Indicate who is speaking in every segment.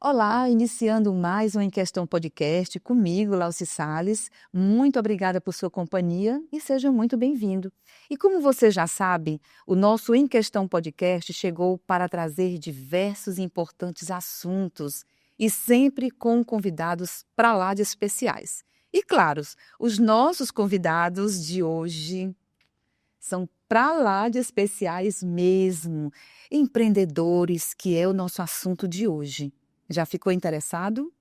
Speaker 1: Olá, iniciando mais um Em Questão Podcast comigo, Lauci Salles. Muito obrigada por sua companhia e seja muito bem-vindo. E como você já sabe, o nosso Em Questão Podcast chegou para trazer diversos e importantes assuntos e sempre com convidados para lá de especiais. E claro, os nossos convidados de hoje são para lá de especiais mesmo, empreendedores, que é o nosso assunto de hoje. Já ficou interessado?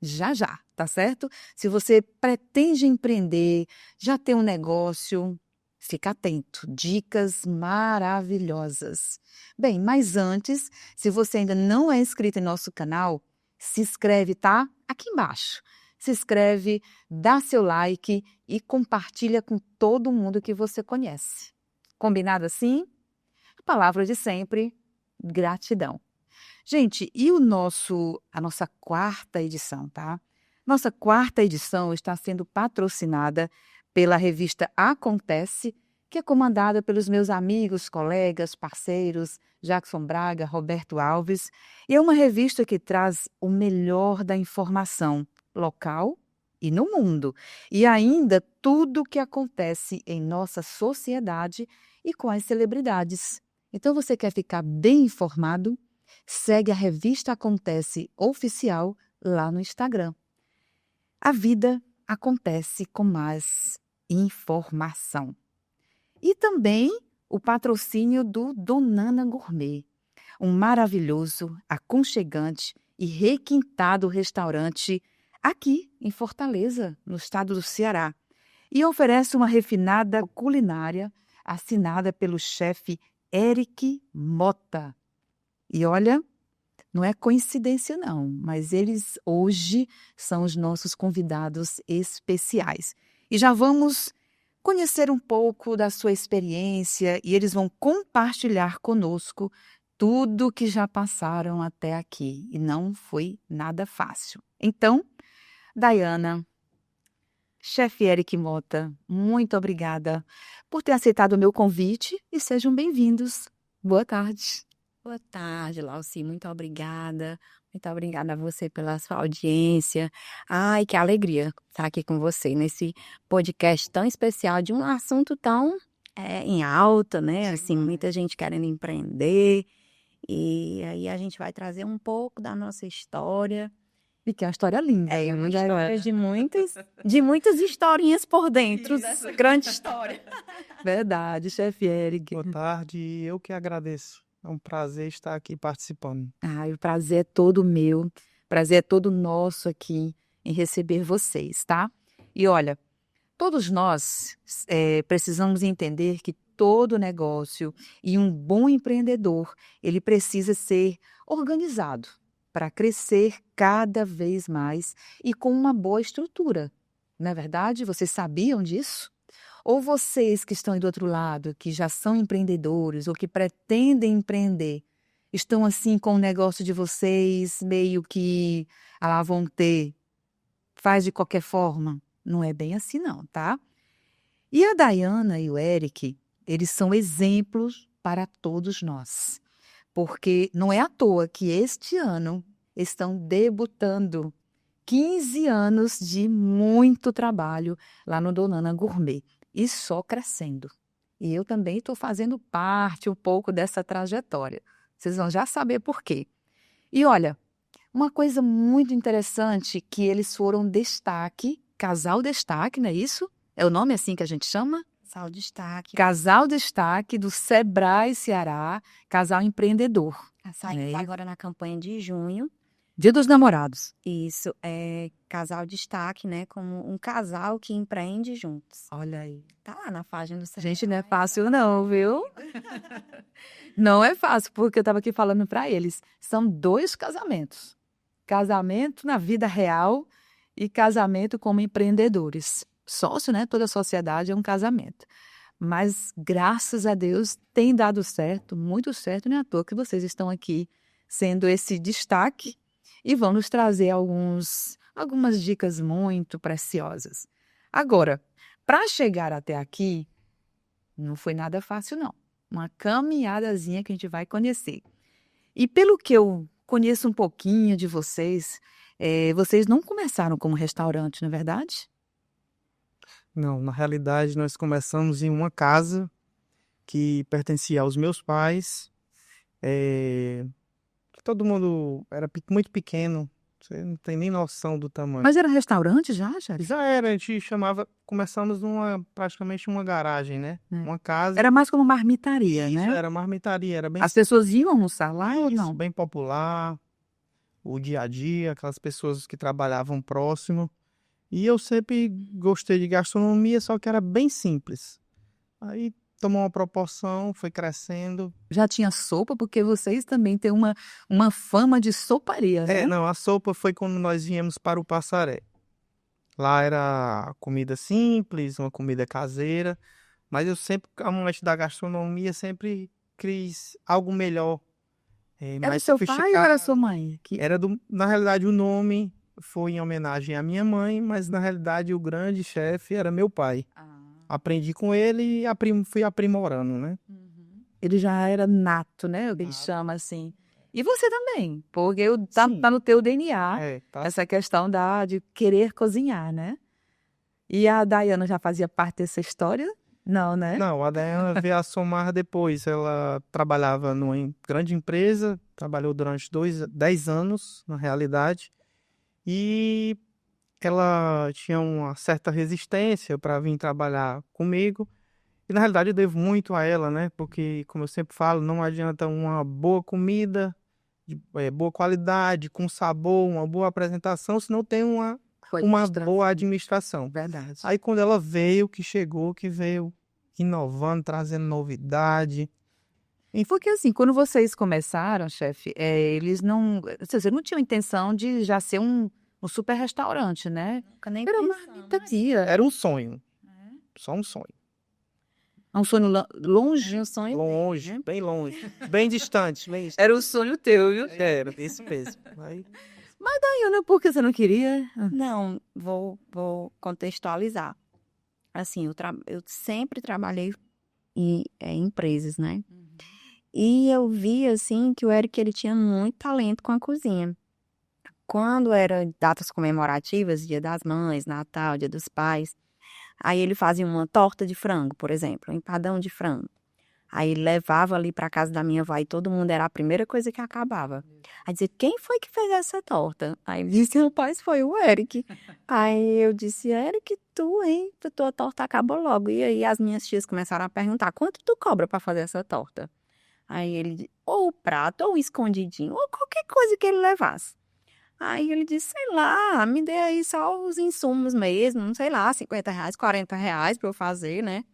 Speaker 1: Já, já, tá certo? Se você pretende empreender, já tem um negócio, fica atento. Dicas maravilhosas. Bem, mas antes, se você ainda não é inscrito em nosso canal, se inscreve, tá? Aqui embaixo. Se inscreve, dá seu like e compartilha com todo mundo que você conhece. Combinado assim? A palavra de sempre, gratidão. Gente, e a nossa quarta edição, tá? Nossa quarta edição está sendo patrocinada pela revista Acontece, que é comandada pelos meus amigos, colegas, parceiros, Jackson Braga, Roberto Alves, e é uma revista que traz o melhor da informação local e no mundo, e ainda tudo o que acontece em nossa sociedade e com as celebridades. Então, você quer ficar bem informado? Segue a Revista Acontece Oficial lá no Instagram. A vida acontece com mais informação. E também o patrocínio do Donana Gourmet, um maravilhoso, aconchegante e requintado restaurante aqui em Fortaleza, no estado do Ceará. E oferece uma refinada culinária assinada pelo chefe Eric Mota. E olha, não é coincidência não, mas eles hoje são os nossos convidados especiais. E já vamos conhecer um pouco da sua experiência e eles vão compartilhar conosco tudo que já passaram até aqui. E não foi nada fácil. Então, Dayana, chefe Eric Mota, muito obrigada por ter aceitado o meu convite e sejam bem-vindos. Boa tarde.
Speaker 2: Boa tarde, Lauci. Muito obrigada. Muito obrigada a você pela sua audiência. Ai, que alegria estar aqui com você nesse podcast tão especial de um assunto tão em alta, né? Assim, muita gente querendo empreender. E aí a gente vai trazer um pouco da nossa história.
Speaker 1: E que é uma história linda.
Speaker 2: É uma história de muitas historinhas por dentro dessa grande história.
Speaker 1: Verdade, chefe Eric.
Speaker 3: Boa tarde, eu que agradeço. É um prazer estar aqui participando.
Speaker 1: O prazer é todo meu, o prazer é todo nosso aqui em receber vocês, tá? E olha, todos nós precisamos entender que todo negócio e um bom empreendedor, ele precisa ser organizado para crescer cada vez mais e com uma boa estrutura. Não é verdade? Vocês sabiam disso? Ou vocês que estão aí do outro lado, que já são empreendedores ou que pretendem empreender, estão assim com o negócio de vocês meio que vão ter, faz de qualquer forma? Não é bem assim não, tá? E a Dayana e o Eric, eles são exemplos para todos nós. Porque não é à toa que este ano estão debutando 15 anos de muito trabalho lá no Donana Gourmet. E só crescendo. E eu também estou fazendo parte um pouco dessa trajetória. Vocês vão já saber por quê. E olha, uma coisa muito interessante que eles foram destaque, casal destaque, não é isso? É o nome assim que a gente chama?
Speaker 2: Casal destaque.
Speaker 1: Casal destaque do Sebrae Ceará, casal empreendedor.
Speaker 2: Saímos agora na campanha de junho.
Speaker 1: Dia dos Namorados.
Speaker 2: Isso, é casal destaque, né? Como um casal que empreende juntos.
Speaker 1: Olha aí.
Speaker 2: Tá lá na página do Sebrae.
Speaker 1: Gente, não é fácil não, viu? Não é fácil, porque eu estava aqui falando para eles. São 2 casamentos. Casamento na vida real e casamento como empreendedores. Sócio, né? Toda a sociedade é um casamento. Mas, graças a Deus, tem dado certo, muito certo. Não é à toa que vocês estão aqui sendo esse destaque e vão nos trazer algumas dicas muito preciosas. Agora, para chegar até aqui, não foi nada fácil, não. Uma caminhadazinha que a gente vai conhecer. E pelo que eu conheço um pouquinho de vocês. Vocês não começaram como restaurante, não é verdade?
Speaker 3: Não, na realidade, nós começamos em uma casa que pertencia aos meus pais. É, todo mundo era muito pequeno, você não tem nem noção do tamanho.
Speaker 1: Mas era restaurante já, chefe?
Speaker 3: Já era, a gente chamava, começamos praticamente uma garagem, né? Uma casa.
Speaker 1: Era mais como marmitaria,
Speaker 3: Isso,
Speaker 1: né?
Speaker 3: era marmitaria, era bem
Speaker 1: As pessoas iam almoçar lá ou
Speaker 3: isso,
Speaker 1: não?
Speaker 3: bem popular, o dia a dia, aquelas pessoas que trabalhavam próximo. E eu sempre gostei de gastronomia, só que era bem simples. Aí tomou uma proporção, foi crescendo.
Speaker 1: Já tinha sopa, porque vocês também têm uma fama de soparia, né?
Speaker 3: Não, a sopa foi quando nós viemos para o Passaré. Lá era comida simples, uma comida caseira, mas eu sempre, amante da gastronomia, sempre quis algo melhor,
Speaker 1: Era
Speaker 3: mais
Speaker 1: seu pai ou
Speaker 3: sofisticado.
Speaker 1: era sua mãe?
Speaker 3: Na realidade, o nome foi em homenagem à minha mãe, mas na realidade o grande chefe era meu pai. Aprendi com ele e fui aprimorando, né?
Speaker 1: Ele já era nato, né? O que ele chama assim. E você também, porque tá no teu DNA
Speaker 3: Tá.
Speaker 1: essa questão de querer cozinhar, né? E a Daiana já fazia parte dessa história? Não, né?
Speaker 3: Não, a Dayana veio a somar depois. Ela trabalhava numa grande empresa, trabalhou durante 10 anos, na realidade, e ela tinha uma certa resistência para vir trabalhar comigo. E na realidade eu devo muito a ela, né? Porque, como eu sempre falo, não adianta uma boa comida, de boa qualidade, com sabor, uma boa apresentação, se não tem uma boa administração.
Speaker 1: Verdade.
Speaker 3: Aí quando ela veio, que veio inovando, trazendo novidade.
Speaker 1: Porque assim, quando vocês começaram, chefe, eles não... Vocês não tinham intenção de já ser um super restaurante, né?
Speaker 2: Nunca nem
Speaker 1: Era uma
Speaker 2: pensamos.
Speaker 1: marmitaria.
Speaker 3: Era um sonho. Só um sonho.
Speaker 1: Um sonho longe?
Speaker 2: Era um sonho
Speaker 3: Longe,
Speaker 2: dele, né?
Speaker 3: bem longe. Bem distante, bem distante.
Speaker 1: Era o sonho teu, viu?
Speaker 3: Era, isso mesmo. Aí,
Speaker 1: Daiana, por que você não queria?
Speaker 2: Não, vou contextualizar. Assim, eu sempre trabalhei em empresas, né? E eu vi, assim, que o Eric, ele tinha muito talento com a cozinha. Quando era datas comemorativas, Dia das Mães, Natal, Dia dos Pais, aí ele fazia uma torta de frango, por exemplo, um empadão de frango. Aí ele levava ali para casa da minha avó e todo mundo era a primeira coisa que acabava. Aí dizia, quem foi que fez essa torta? Aí ele disse, rapaz, foi o Eric. Aí eu disse, Eric, tu, hein? Tua torta acabou logo. E aí as minhas tias começaram a perguntar, quanto tu cobra para fazer essa torta? Aí ele disse, ou o prato, ou o escondidinho, ou qualquer coisa que ele levasse. Aí ele disse, sei lá, me dê aí só os insumos mesmo, sei lá, R$50, R$40 para eu fazer, né?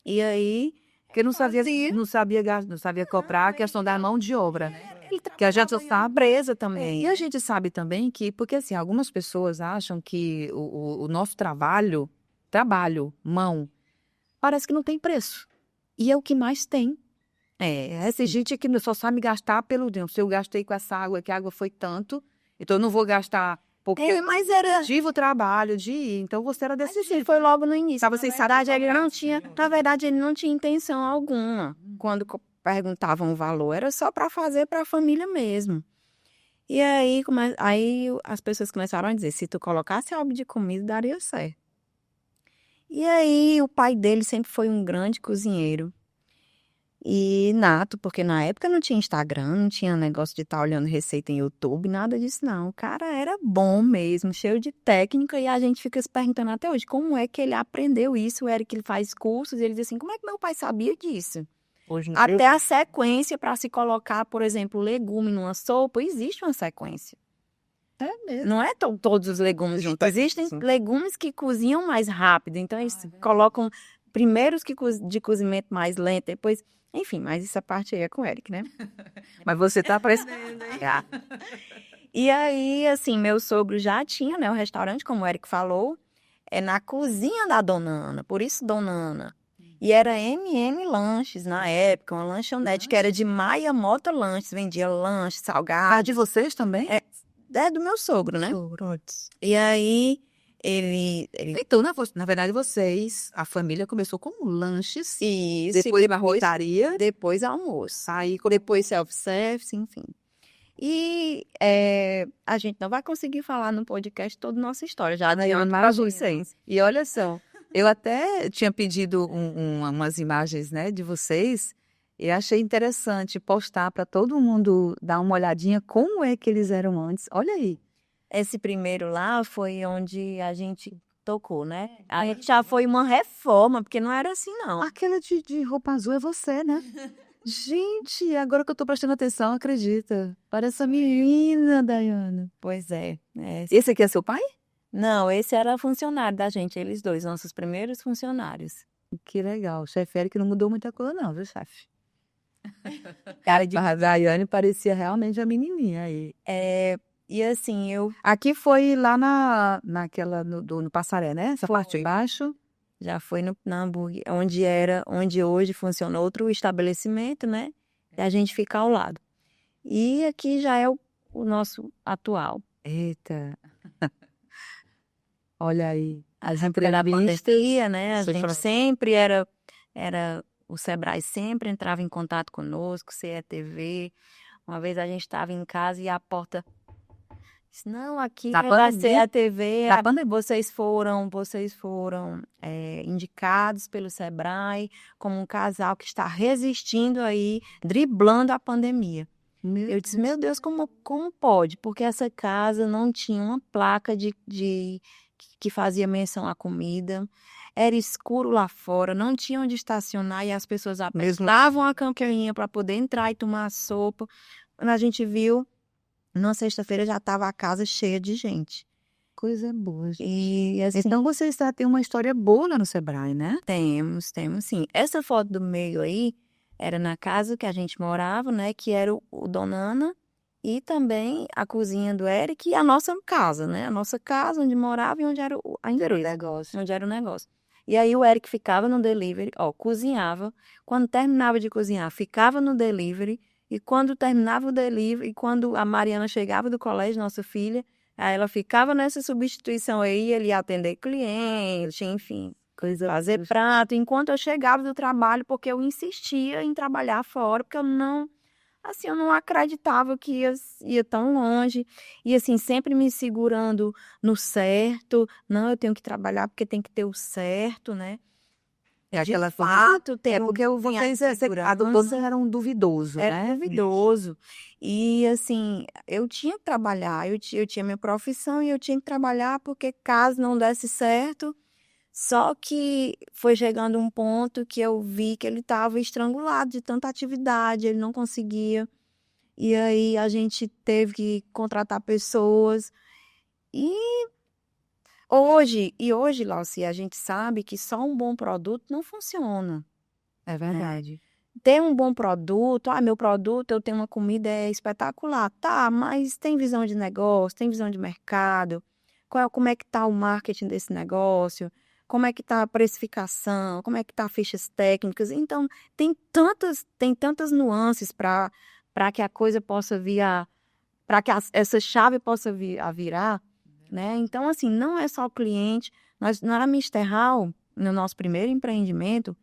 Speaker 2: E aí...
Speaker 1: Porque não sabia comprar a questão da mão de obra, né? Que a gente sabe.
Speaker 2: Presa também.
Speaker 1: E a gente sabe também que, porque assim, algumas pessoas acham que o nosso trabalho, mão, parece que não tem preço. E é o que mais tem. Essa gente que só sabe gastar pelo dentro. Se eu gastei com essa água, que a água foi tanto, então eu não vou gastar porque
Speaker 2: Mas era...
Speaker 1: tive o trabalho de ir. Então você era desse jeito.
Speaker 2: Foi logo no início.
Speaker 1: Tava sem
Speaker 2: Na verdade, ele não tinha intenção alguma. Quando perguntavam o valor, era só para fazer para a família mesmo. E aí, aí as pessoas começaram a dizer, se tu colocasse álbum de comida, daria certo. E aí, o pai dele sempre foi um grande cozinheiro. E nato, porque na época não tinha Instagram, não tinha negócio de estar olhando receita em YouTube, nada disso não. O cara era bom mesmo, cheio de técnica, e a gente fica se perguntando até hoje, como é que ele aprendeu isso? O Eric, ele faz cursos, e ele diz assim, como é que meu pai sabia disso?
Speaker 3: hoje
Speaker 2: Até a sequência para se colocar, por exemplo, legume numa sopa, existe uma sequência.
Speaker 1: É mesmo.
Speaker 2: Não é todos os legumes juntos. Existem legumes que cozinham mais rápido, então eles colocam primeiros de cozimento mais lento, depois... Enfim, mas essa parte aí é com o Eric, né?
Speaker 1: Mas você tá aprendendo, hein?
Speaker 2: E aí, assim, meu sogro já tinha, né, o restaurante, como o Eric falou, na cozinha da Dona Ana, por isso Dona Ana. E era MM Lanches na época, uma lanchonete que era de Maia Mota Lanches, vendia lanche, salgado.
Speaker 1: De vocês também?
Speaker 2: É do meu sogro, né? E aí... Ele...
Speaker 1: Então, na verdade, a família começou como lanches,
Speaker 2: Isso,
Speaker 1: depois marmitaria,
Speaker 2: depois almoço,
Speaker 1: aí
Speaker 2: depois self-service, enfim. E a gente não vai conseguir falar no podcast toda a nossa história, já
Speaker 1: Eu
Speaker 2: adianto para
Speaker 1: imagino.
Speaker 2: vocês.
Speaker 1: E olha só, eu até tinha pedido umas imagens, né, de vocês e achei interessante postar para todo mundo dar uma olhadinha como é que eles eram antes. Olha aí.
Speaker 2: Esse primeiro lá foi onde a gente tocou, né? A gente já foi uma reforma, porque não era assim, não.
Speaker 1: Aquela de roupa azul é você, né? Gente, agora que eu tô prestando atenção, acredita. Parece a menina, Daiane.
Speaker 2: Pois é.
Speaker 1: Esse aqui é seu pai?
Speaker 2: Não, esse era funcionário da gente, eles dois, nossos primeiros funcionários.
Speaker 1: Que legal. O chefe Eric não mudou muita coisa, não, viu, chefe?
Speaker 2: Cara de...
Speaker 1: A Daiane parecia realmente a menininha aí.
Speaker 2: E assim, eu
Speaker 1: Aqui foi lá naquela, no Passaré, né? Essa parte embaixo.
Speaker 2: já fui na hambúrguer, onde hoje funciona outro estabelecimento, né? E a gente fica ao lado. E aqui já é o nosso atual.
Speaker 1: Eita. Olha aí. As
Speaker 2: Época da
Speaker 1: entrevistas.
Speaker 2: pandemia, né? A
Speaker 1: Você
Speaker 2: gente
Speaker 1: fala-
Speaker 2: sempre o Sebrae sempre entrava em contato conosco, CETV. Uma vez a gente estava em casa e a porta disse, não, aqui
Speaker 1: Na
Speaker 2: é da
Speaker 1: pandemia?
Speaker 2: CETV,
Speaker 1: Na pandemia.
Speaker 2: vocês foram indicados pelo Sebrae como um casal que está resistindo aí, driblando a pandemia. Eu disse, meu Deus, como pode? Porque essa casa não tinha uma placa que fazia menção à comida. Era escuro lá fora, não tinha onde estacionar e as pessoas apertavam a campainha para poder entrar e tomar sopa. Quando a gente viu, na sexta-feira já estava a casa cheia de gente.
Speaker 1: Coisa boa, gente.
Speaker 2: E assim,
Speaker 1: Então vocês têm uma história boa lá no Sebrae, né?
Speaker 2: temos sim. Essa foto do meio aí era na casa que a gente morava, né? Que era o Dona Ana e também a cozinha do Eric e a nossa casa, né? A nossa casa onde morava e onde era a empresa.
Speaker 1: Negócio.
Speaker 2: Onde era o negócio. E aí o Eric ficava no delivery, cozinhava. Quando terminava de cozinhar, ficava no delivery. E quando terminava o delivery, e quando a Mariana chegava do colégio, nossa filha, aí ela ficava nessa substituição aí, ele ia atender cliente, enfim, fazer prato, enquanto eu chegava do trabalho, porque eu insistia em trabalhar fora, porque eu não acreditava que ia tão longe, e assim, sempre me segurando no certo, não, eu tenho que trabalhar porque tem que ter o certo, né?
Speaker 1: De
Speaker 2: fato, tem
Speaker 1: porque vocês todos eram duvidosos,
Speaker 2: era
Speaker 1: né?
Speaker 2: duvidoso. E assim, eu tinha que trabalhar, eu tinha minha profissão e eu tinha que trabalhar porque caso não desse certo, só que foi chegando um ponto que eu vi que ele estava estrangulado de tanta atividade, ele não conseguia. E aí a gente teve que contratar pessoas. E hoje, Lauci, a gente sabe que só um bom produto não funciona.
Speaker 1: É verdade.
Speaker 2: Ter um bom produto, meu produto, eu tenho uma comida espetacular. Tá, mas tem visão de negócio, tem visão de mercado, como é que tá o marketing desse negócio, como é que tá a precificação, como é que tá fichas técnicas. Então, tem tantas nuances para que a coisa possa para que essa chave possa vir a virar, né? Então, assim, não é só o cliente. Na Mister Hall, no nosso primeiro empreendimento,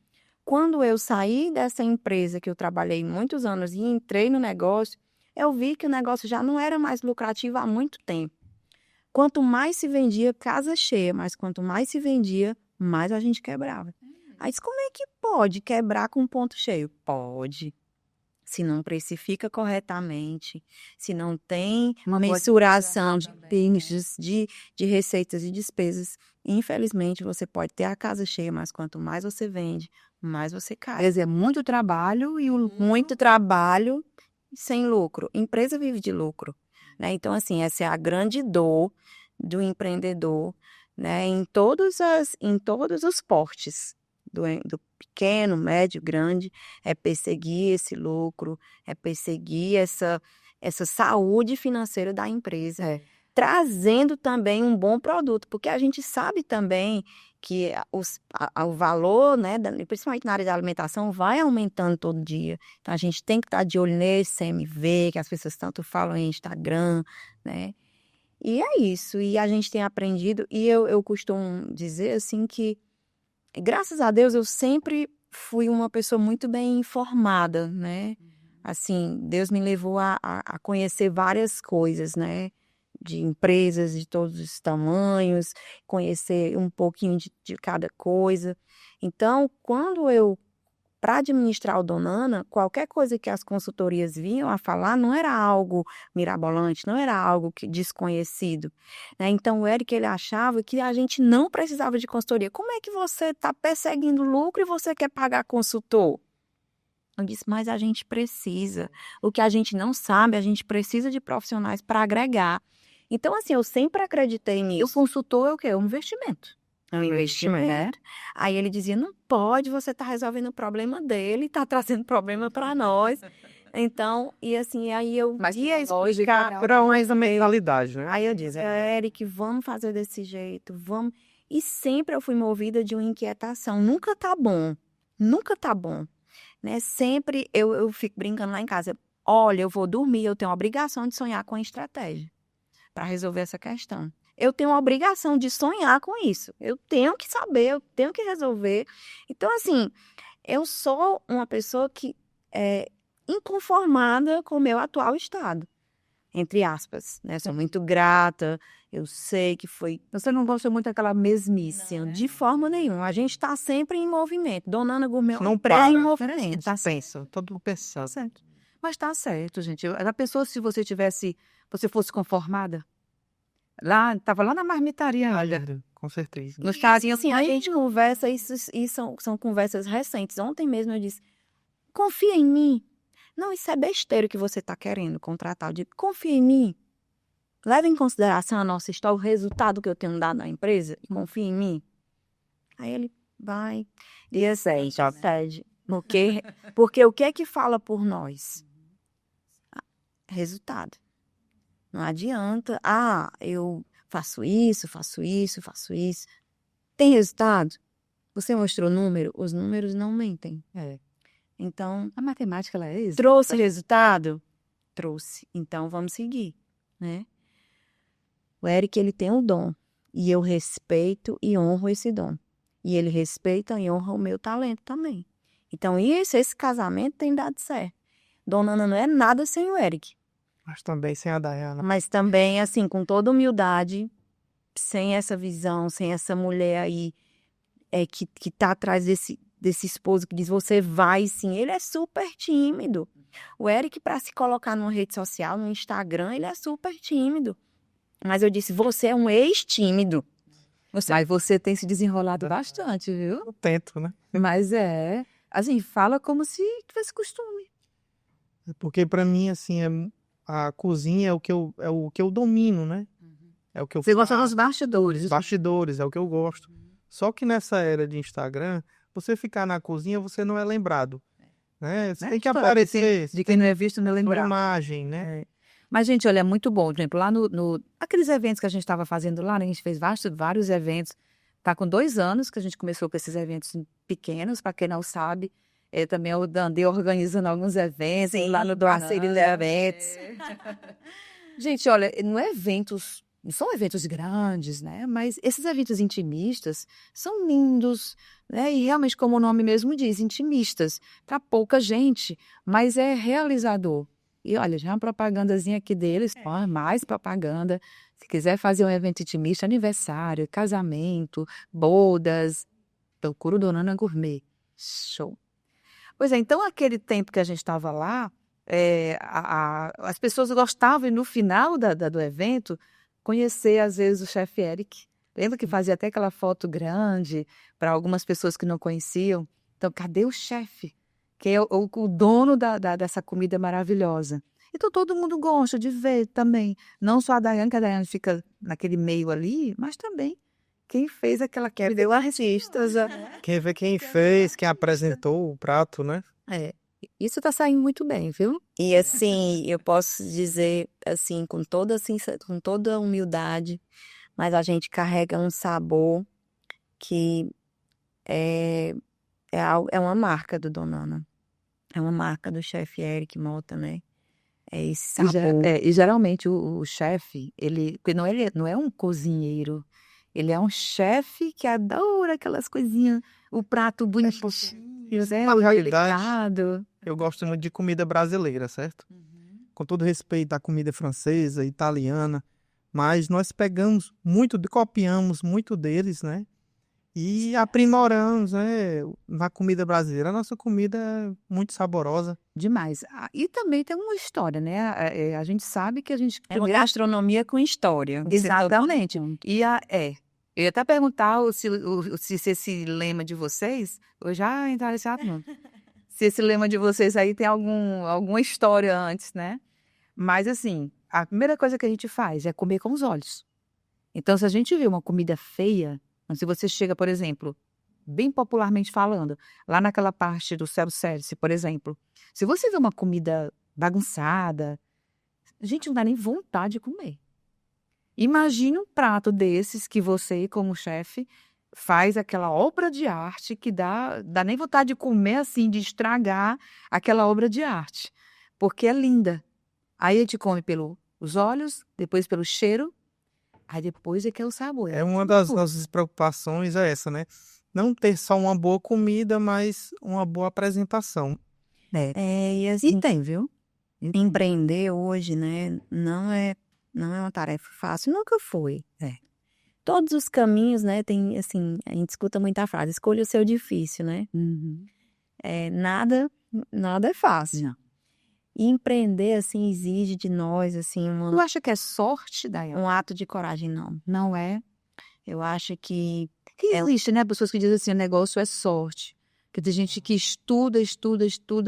Speaker 2: quando eu saí dessa empresa que eu trabalhei muitos anos e entrei no negócio, eu vi que o negócio já não era mais lucrativo há muito tempo. Quanto mais se vendia, casa cheia, mas quanto mais se vendia, mais a gente quebrava. Aí disse, como é que pode quebrar com ponto cheio? Pode. Se não precifica corretamente, se não tem
Speaker 1: Uma boa
Speaker 2: mensuração de
Speaker 1: também, né?
Speaker 2: pinches, de receitas e despesas, infelizmente você pode ter a casa cheia, mas quanto mais você vende, mais você cai.
Speaker 1: Quer dizer, muito trabalho e
Speaker 2: Muito trabalho sem lucro. Empresa vive de lucro, né? Então, assim, essa é a grande dor do empreendedor, né? Em todos os portes, do pequeno, médio, grande, é perseguir esse lucro, é perseguir essa saúde financeira da empresa, trazendo também um bom produto, porque a gente sabe também que o valor, né, principalmente na área de alimentação, vai aumentando todo dia. Então, a gente tem que estar de olho nesse CMV, que as pessoas tanto falam em Instagram, né? E é isso. E a gente tem aprendido, e eu costumo dizer, assim, que graças a Deus eu sempre fui uma pessoa muito bem informada, né? assim, Deus me levou a conhecer várias coisas, né? De empresas de todos os tamanhos, conhecer um pouquinho de cada coisa. Então, para administrar o Donana, qualquer coisa que as consultorias vinham a falar não era algo mirabolante, não era algo desconhecido, né? Então, o Eric, ele achava que a gente não precisava de consultoria. Como é que você está perseguindo lucro e você quer pagar consultor? Eu disse, mas a gente precisa. O que a gente não sabe, a gente precisa de profissionais para agregar. Então, assim, eu sempre acreditei nisso.
Speaker 1: O consultor é o quê? É um investimento.
Speaker 2: É um investimento. Aí ele dizia, não pode, você está resolvendo o problema dele, está trazendo problema para nós. Então, e assim, aí eu ia explicar.
Speaker 3: Era mais a mentalidade, né?
Speaker 2: Aí eu disse, Eric, vamos fazer desse jeito, vamos. E sempre eu fui movida de uma inquietação. Nunca tá bom. Nunca tá bom. Né? Sempre eu fico brincando lá em casa. Olha, eu vou dormir, eu tenho a obrigação de sonhar com estratégia para resolver essa questão. Eu tenho a obrigação de sonhar com isso. Eu tenho que saber, eu tenho que resolver. Então, assim, eu sou uma pessoa que é inconformada com o meu atual estado. Entre aspas, né? Sou muito grata, eu sei que foi...
Speaker 1: Você não gosta muito daquela mesmice?
Speaker 2: Não, de forma nenhuma. A gente está sempre em movimento. Donana Gourmet
Speaker 3: não
Speaker 2: para
Speaker 3: em
Speaker 2: movimento.
Speaker 3: Tá pensa, todo mundo pensando.
Speaker 1: Tá certo. Mas tá certo, gente. A pessoa, se você fosse conformada, tava lá na marmitaria, olha.
Speaker 3: Com certeza.
Speaker 2: No caso, assim, a gente conversa, isso são conversas recentes. Ontem mesmo eu disse, confia em mim. Não, isso é besteira que você está querendo contratar. Eu digo, confia em mim. Leva em consideração a nossa história, o resultado que eu tenho dado na empresa. Confia em mim. Aí ele vai e cede. Porque o que é que fala por nós? Resultado. Não adianta. Eu faço isso. Tem resultado? Você mostrou número? Os números não mentem. Então,
Speaker 1: A matemática, ela é isso.
Speaker 2: Trouxe resultado? Trouxe. Então, vamos seguir, né? O Eric, ele tem um dom. E eu respeito e honro esse dom. E ele respeita e honra o meu talento também. Então, esse casamento tem dado certo. Dona Ana não é nada sem o Eric.
Speaker 3: Mas também sem a Dayana.
Speaker 2: Mas também, assim, com toda humildade, sem essa visão, sem essa mulher aí que tá atrás desse esposo que diz, você vai sim. Ele é super tímido. O Eric, para se colocar numa rede social, no Instagram, ele é super tímido. Mas eu disse, você é um ex-tímido.
Speaker 1: Mas você tem se desenrolado bastante, viu?
Speaker 3: Eu tento, né?
Speaker 1: Mas assim, fala como se tivesse costume.
Speaker 3: Porque para mim, assim, a cozinha é o que eu domino, né? É o que eu
Speaker 1: Você gosta dos bastidores.
Speaker 3: Bastidores, é o que eu gosto. Só que nessa era de Instagram, você ficar na cozinha, você não é lembrado. Né? Você tem que aparecer.
Speaker 1: De quem não é visto, não é
Speaker 3: Por
Speaker 1: lembrado.
Speaker 3: imagem, né?
Speaker 1: Mas, gente, olha, é muito bom. Por exemplo, lá aqueles eventos que a gente estava fazendo lá, né, a gente fez vários eventos. Tá com 2 anos que a gente começou com esses eventos pequenos, para quem não sabe. Também eu andei organizando alguns eventos, lá no Doaceiro de Eventos. Gente, olha, não são eventos grandes, né? Mas esses eventos intimistas são lindos, né? E realmente, como o nome mesmo diz, intimistas. Para pouca gente, mas é realizador. E olha, já uma propagandazinha aqui deles, mais propaganda. Se quiser fazer um evento intimista, aniversário, casamento, bodas, procura o Dona Ana Gourmet. Show. Pois é, então aquele tempo que a gente estava lá, as pessoas gostavam, e no final do evento, conhecer, às vezes, o chefe Eric. Lembra que fazia até aquela foto grande para algumas pessoas que não conheciam? Então, cadê o chefe? Que é o dono dessa comida maravilhosa. Então, todo mundo gosta de ver também. Não só a Dayane, que a Dayane fica naquele meio ali, mas também quem fez aquela quebra. Deu artistas.
Speaker 3: Quem vê quem fez, quem apresentou o prato, né?
Speaker 1: Isso tá saindo muito bem, viu?
Speaker 2: E assim, eu posso dizer assim, com toda humildade, mas a gente carrega um sabor que é uma marca do Dona Ana. É uma marca do chefe Eric Mota, né? É esse sabor.
Speaker 1: E geralmente o chefe, porque não é um cozinheiro, ele é um chefe que adora aquelas coisinhas, o prato bonitinho, né? O delicado.
Speaker 3: eu gosto muito de comida brasileira, certo? Com todo respeito à comida francesa, italiana, mas nós pegamos muito, copiamos muito deles, né? E aprimoramos, né, na comida brasileira. A nossa comida é muito saborosa.
Speaker 1: Demais. E também tem uma história, né? A gente sabe que a gente
Speaker 2: É uma gastronomia com história.
Speaker 1: Exatamente. Eu ia até perguntar se esse lema de vocês, eu já entrar nesse assunto. Se esse lema de vocês aí tem alguma história antes, né? Mas assim, a primeira coisa que a gente faz é comer com os olhos. Então, se a gente vê uma comida feia, se você chega, por exemplo, bem popularmente falando, lá naquela parte do self-service, por exemplo, se você vê uma comida bagunçada, a gente não dá nem vontade de comer. Imagine um prato desses que você, como chefe, faz aquela obra de arte que dá nem vontade de comer assim, de estragar aquela obra de arte, porque é linda. Aí a gente come pelos olhos, depois pelo cheiro, aí depois é que é o sabor.
Speaker 3: É uma das nossas preocupações é essa, né? Não ter só uma boa comida, mas uma boa apresentação.
Speaker 2: E
Speaker 1: E
Speaker 2: assim,
Speaker 1: tem, viu?
Speaker 2: empreender hoje, né, não é uma tarefa fácil, nunca foi. Todos os caminhos, né, tem assim, a gente escuta muita frase, escolha o seu difícil, né? Nada é fácil.
Speaker 1: Não.
Speaker 2: E empreender, assim, exige de nós, assim,
Speaker 1: Tu acha que é sorte, Dayana?
Speaker 2: um ato de coragem, não.
Speaker 1: Não é?
Speaker 2: Eu acho que
Speaker 1: Existe, né? Pessoas que dizem assim, o negócio é sorte. Porque tem gente que estuda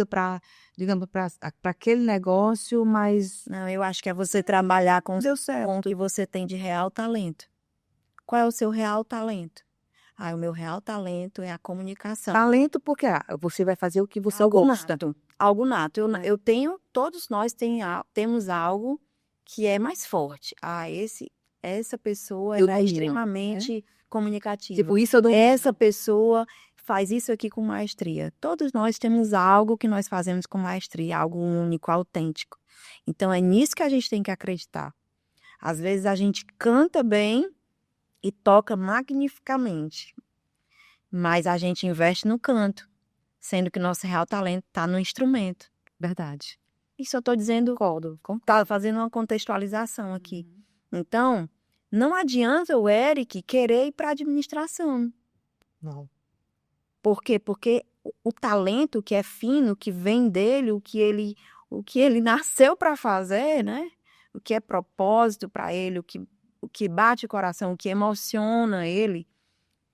Speaker 1: para, digamos, para aquele negócio, mas
Speaker 2: não, eu acho que é você trabalhar com
Speaker 1: deu
Speaker 2: o
Speaker 1: certo.
Speaker 2: ponto que você tem de real talento. Qual é o seu real talento? O meu real talento é a comunicação.
Speaker 1: Talento porque você vai fazer o que você
Speaker 2: Algo
Speaker 1: gosta.
Speaker 2: nato. Algo nato. Eu tenho, todos nós temos algo que é mais forte. Essa pessoa
Speaker 1: Eu
Speaker 2: é
Speaker 1: domino,
Speaker 2: extremamente comunicativa.
Speaker 1: Tipo, isso eu dou.
Speaker 2: Essa pessoa faz isso aqui com maestria. Todos nós temos algo que nós fazemos com maestria, algo único, autêntico. Então, é nisso que a gente tem que acreditar. Às vezes, a gente canta bem e toca magnificamente, mas a gente investe no canto, sendo que o nosso real talento está no instrumento.
Speaker 1: Verdade.
Speaker 2: Isso eu estou dizendo, tá fazendo uma contextualização aqui. Então, não adianta o Eric querer ir para a administração.
Speaker 3: Não.
Speaker 2: Por quê? Porque o talento que é fino, que vem dele, o que ele nasceu para fazer, né? O que é propósito para ele, o que bate o coração, o que emociona ele,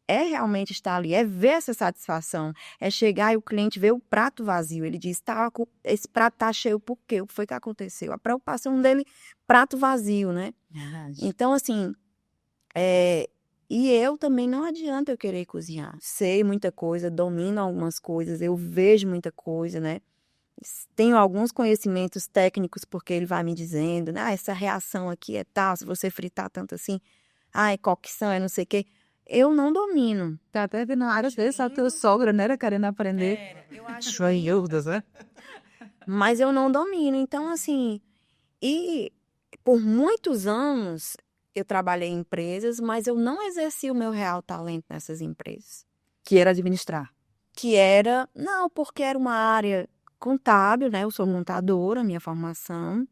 Speaker 2: é realmente estar ali, é ver essa satisfação, é chegar e o cliente vê o prato vazio. Ele diz, esse prato está cheio por quê? O que foi que aconteceu? A preocupação dele, prato vazio, né?
Speaker 1: Verdade.
Speaker 2: Então, assim, e eu também não adianta eu querer cozinhar. Sei muita coisa, domino algumas coisas, eu vejo muita coisa, né? Tenho alguns conhecimentos técnicos porque ele vai me dizendo, né? Essa reação aqui é tal, se você fritar tanto assim, é cocção, é não sei o quê. Eu não domino.
Speaker 1: Tá até vendo às vezes a tua sogra, né, era querendo aprender.
Speaker 2: Eu acho
Speaker 3: Estranhudas, né?
Speaker 2: mas eu não domino. Então, assim, e por muitos anos eu trabalhei em empresas, mas eu não exerci o meu real talento nessas empresas.
Speaker 1: Que era administrar.
Speaker 2: Não, porque era uma área contábil, né? Eu sou contadora, minha formação.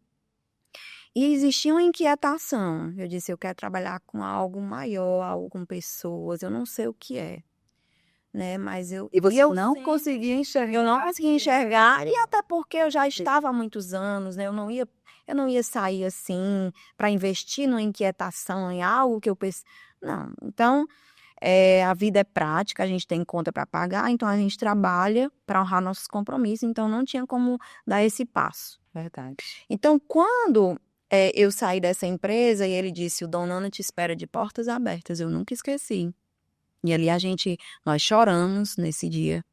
Speaker 2: E existia uma inquietação. Eu disse, eu quero trabalhar com algo maior, algo com pessoas, eu não sei o que é. Né? Mas
Speaker 1: E você
Speaker 2: eu
Speaker 1: não
Speaker 2: sempre-
Speaker 1: conseguia enxergar.
Speaker 2: Eu não conseguia enxergar, e até porque eu já estava há muitos anos, né? Eu não ia sair assim para investir numa inquietação, em algo que eu pensei. Não. Então, a vida é prática, a gente tem conta para pagar, então a gente trabalha para honrar nossos compromissos, então não tinha como dar esse passo.
Speaker 1: Verdade.
Speaker 2: Então, quando eu saí dessa empresa e ele disse, o Dom Nana te espera de portas abertas, eu nunca esqueci. E ali nós choramos nesse dia,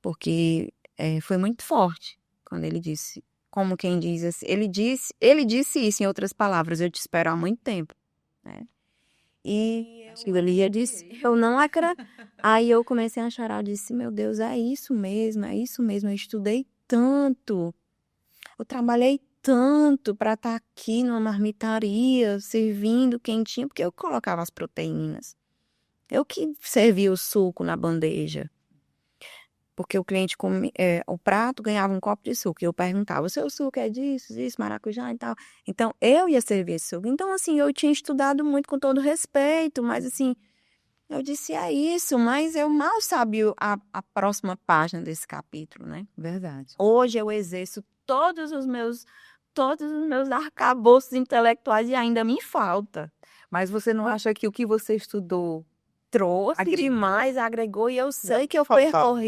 Speaker 2: porque foi muito forte quando ele disse, como quem diz assim, ele disse isso em outras palavras, eu te espero há muito tempo, né? E ele disse, eu não acredito. Aí eu comecei a chorar, eu disse, meu Deus, é isso mesmo, eu estudei tanto, eu trabalhei tanto para estar aqui numa marmitaria, servindo quentinho, porque eu colocava as proteínas. Eu que servia o suco na bandeja. Porque o cliente o prato ganhava um copo de suco. E eu perguntava, o seu suco é disso, maracujá e tal. Então, eu ia servir esse suco. Então, assim, eu tinha estudado muito com todo respeito, mas assim, eu disse, é isso, mas eu mal sabia a próxima página desse capítulo, né?
Speaker 1: Verdade.
Speaker 2: Hoje eu exerço todos os meus arcabouços intelectuais e ainda me falta.
Speaker 1: Mas você não acha que o que você estudou
Speaker 2: Trouxe
Speaker 1: Agregou.
Speaker 2: demais, agregou, e eu sei que
Speaker 3: faltava.